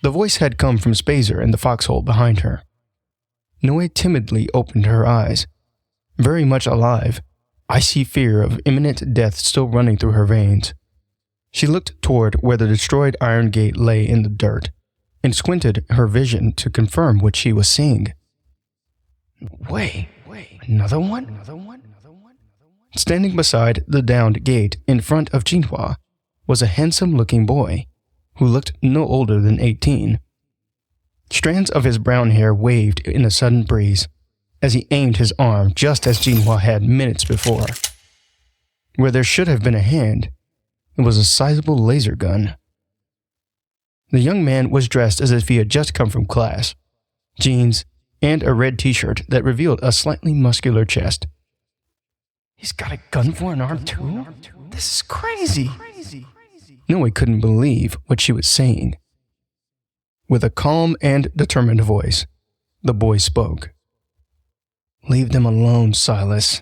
[SPEAKER 4] The voice had come from Spazer in the foxhole behind her. Noe timidly opened her eyes. Very much alive, icy fear of imminent death still running through her veins. She looked toward where the destroyed iron gate lay in the dirt, and squinted her vision to confirm what she was seeing. Wait, another one? Standing beside the downed gate in front of Jinhua was a handsome-looking boy who looked no older than 18. Strands of his brown hair waved in a sudden breeze, as he aimed his arm just as Jinhua had minutes before. Where there should have been a hand, it was a sizable laser gun. The young man was dressed as if he had just come from class, jeans, and a red t-shirt that revealed a slightly muscular chest. He's got a gun for an arm too? This is crazy. Noe couldn't believe what she was saying. With a calm and determined voice, the boy spoke. "Leave them alone, Silas."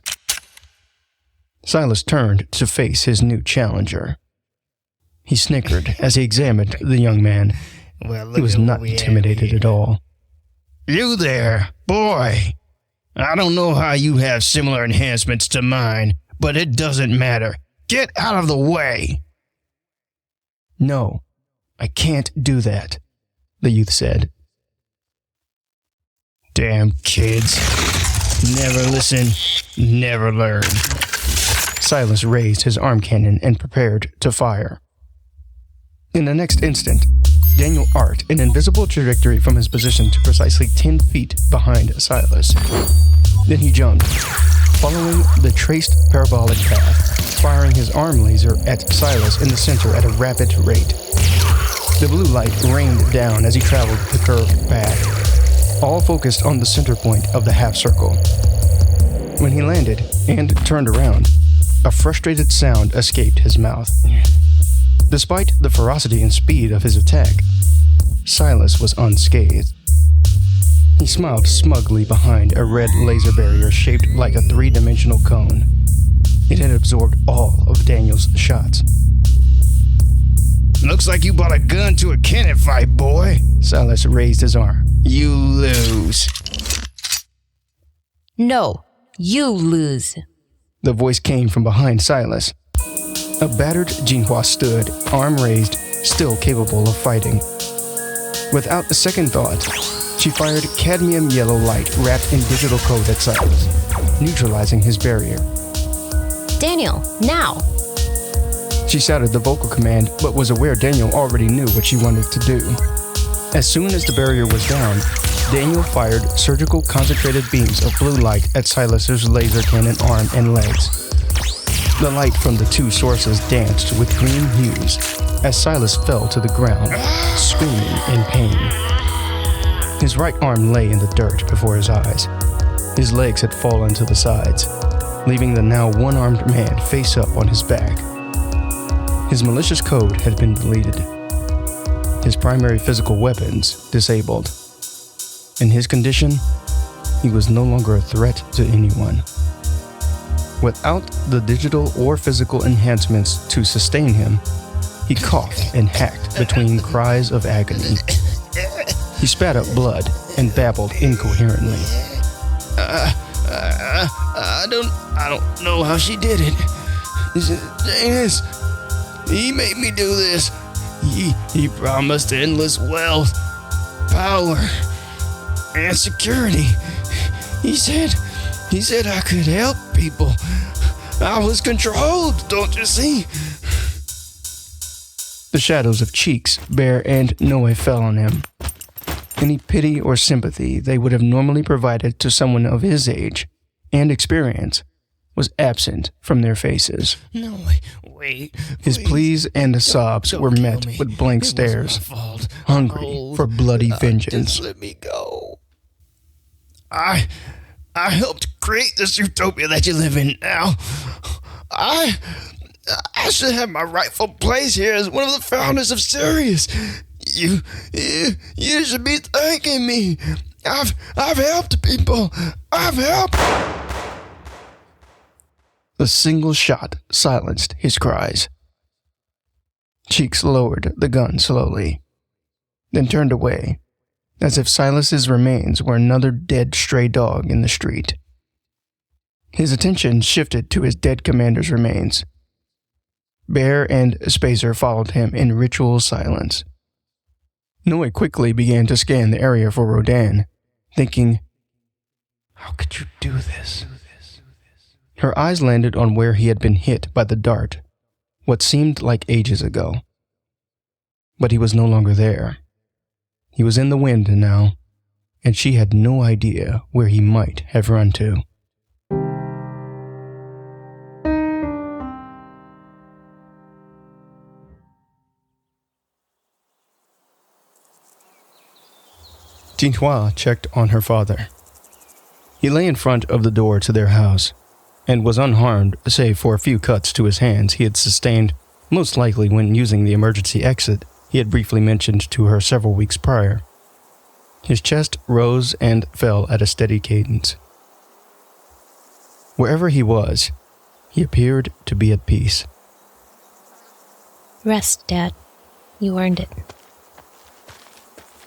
[SPEAKER 4] Silas turned to face his new challenger. He snickered as he examined the young man. He was not intimidated at all. "You there, boy. I don't know how you have similar enhancements to mine, but it doesn't matter. Get out of the way." "No, I can't do that," the youth said. "Damn kids. Never listen, never learn." Silas raised his arm cannon and prepared to fire. In the next instant, Daniel arced an invisible trajectory from his position to precisely 10 feet behind Silas. Then he jumped, following the traced parabolic path, firing his arm laser at Silas in the center at a rapid rate. The blue light rained down as he traveled the curved path, all focused on the center point of the half circle. When he landed and turned around, a frustrated sound escaped his mouth. Despite the ferocity and speed of his attack, Silas was unscathed. He smiled smugly behind a red laser barrier shaped like a three-dimensional cone. It had absorbed all of Daniel's shots. "Looks like you brought a gun to a cannon fight, boy." Silas raised his arm. "You lose."
[SPEAKER 7] "No, you lose."
[SPEAKER 4] The voice came from behind Silas. A battered Jinhua stood, arm raised, still capable of fighting. Without a second thought, she fired cadmium yellow light wrapped in digital code at Silas, neutralizing his barrier.
[SPEAKER 7] "Daniel, now!"
[SPEAKER 4] She shouted the vocal command, but was aware Daniel already knew what she wanted to do. As soon as the barrier was down, Daniel fired surgical concentrated beams of blue light at Silas's laser cannon arm and legs. The light from the two sources danced with green hues as Silas fell to the ground, screaming in pain. His right arm lay in the dirt before his eyes. His legs had fallen to the sides, leaving the now one-armed man face up on his back. His malicious code had been deleted. His primary physical weapons disabled. In his condition, he was no longer a threat to anyone. Without the digital or physical enhancements to sustain him, he coughed and hacked between cries of agony. He spat up blood and babbled incoherently. I don't know how she did it. Janus, he made me do this. He promised endless wealth, power, and security. He said I could help people. I was controlled, don't you see? The shadows of Cheeks, Bear, and Noe fell on him. Any pity or sympathy they would have normally provided to someone of his age and experience was absent from their faces. "No, wait. His pleas and sobs were met with blank stares, hungry for bloody vengeance. Just let me go. I helped create this utopia that you live in now. I should have my rightful place here as one of the founders of Cereus. You should be thanking me. I've helped people. I've helped." The single shot silenced his cries. Cheeks lowered the gun slowly, then turned away, as if Silas's remains were another dead stray dog in the street. His attention shifted to his dead commander's remains. Bear and Spacer followed him in ritual silence. Noe quickly began to scan the area for Rodan, thinking, "How could you do this?" Her eyes landed on where he had been hit by the dart, what seemed like ages ago. But he was no longer there. He was in the wind now, and she had no idea where he might have run to. Jinhua checked on her father. He lay in front of the door to their house, and was unharmed save for a few cuts to his hands he had sustained, most likely when using the emergency exit he had briefly mentioned to her several weeks prior. His chest rose and fell at a steady cadence. Wherever he was, he appeared to be at peace.
[SPEAKER 7] Rest, Dad. You earned it.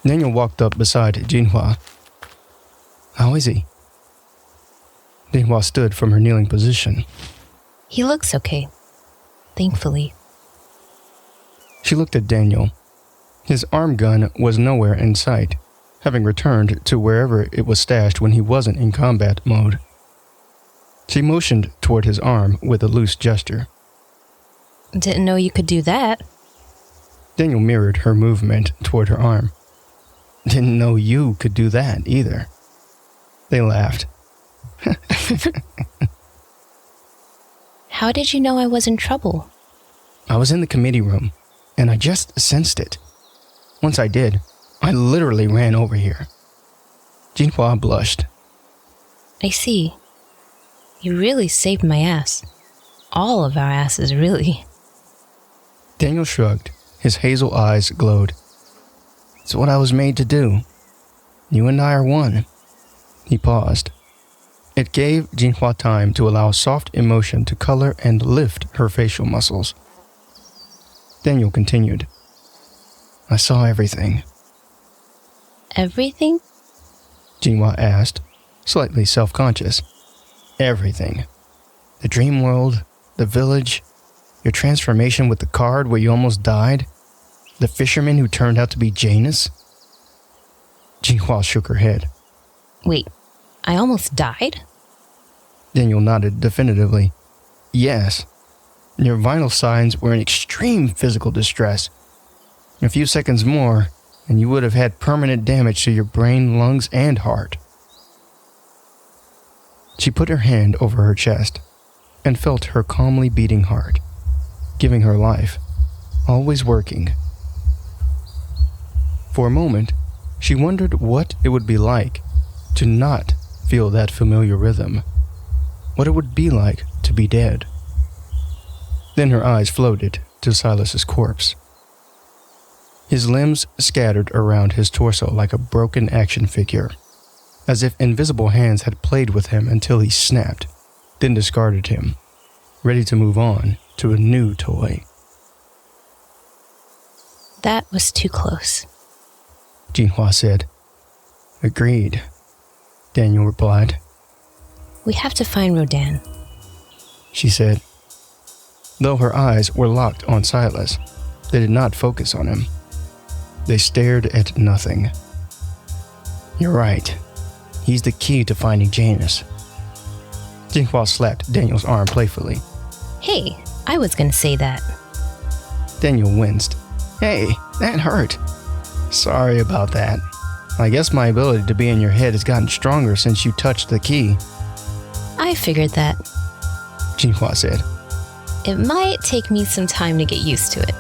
[SPEAKER 4] Daniel walked up beside Jinhua. How is he? Jinhua stood from her kneeling position.
[SPEAKER 7] He looks okay. Thankfully.
[SPEAKER 4] She looked at Daniel. His arm gun was nowhere in sight, having returned to wherever it was stashed when he wasn't in combat mode. She motioned toward his arm with a loose gesture.
[SPEAKER 7] Didn't know you could do that.
[SPEAKER 4] Daniel mirrored her movement toward her arm. Didn't know you could do that either. They laughed.
[SPEAKER 7] How did you know I was in trouble?
[SPEAKER 4] I was in the committee room, and I just sensed it. Once I did, I literally ran over here. Jinhua blushed.
[SPEAKER 7] I see. You really saved my ass. All of our asses, really.
[SPEAKER 4] Daniel shrugged. His hazel eyes glowed. It's what I was made to do. You and I are one. He paused. It gave Jinhua time to allow soft emotion to color and lift her facial muscles. Daniel continued. I saw everything.
[SPEAKER 7] Everything?
[SPEAKER 4] Jinhua asked, slightly self-conscious. Everything. The dream world, the village, your transformation with the card where you almost died, the fisherman who turned out to be Janus. Jinhua shook her head.
[SPEAKER 7] Wait, I almost died?
[SPEAKER 4] Daniel nodded definitively. Yes. Your vital signs were in extreme physical distress. A few seconds more, and you would have had permanent damage to your brain, lungs, and heart. She put her hand over her chest and felt her calmly beating heart, giving her life, always working. For a moment, she wondered what it would be like to not feel that familiar rhythm, what it would be like to be dead. Then her eyes floated to Silas's corpse. His limbs scattered around his torso like a broken action figure, as if invisible hands had played with him until he snapped, then discarded him, ready to move on to a new toy.
[SPEAKER 7] That was too close.
[SPEAKER 4] Jinhua said. Agreed, Daniel replied.
[SPEAKER 7] We have to find Rodan,
[SPEAKER 4] she said. Though her eyes were locked on Silas, they did not focus on him. They stared at nothing. You're right. He's the key to finding Janus. Jinhua slapped Daniel's arm playfully.
[SPEAKER 7] Hey, I was gonna say that.
[SPEAKER 4] Daniel winced. Hey, that hurt. Sorry about that. I guess my ability to be in your head has gotten stronger since you touched the key.
[SPEAKER 7] I figured that.
[SPEAKER 4] Jinhua said.
[SPEAKER 7] It might take me some time to get used to it.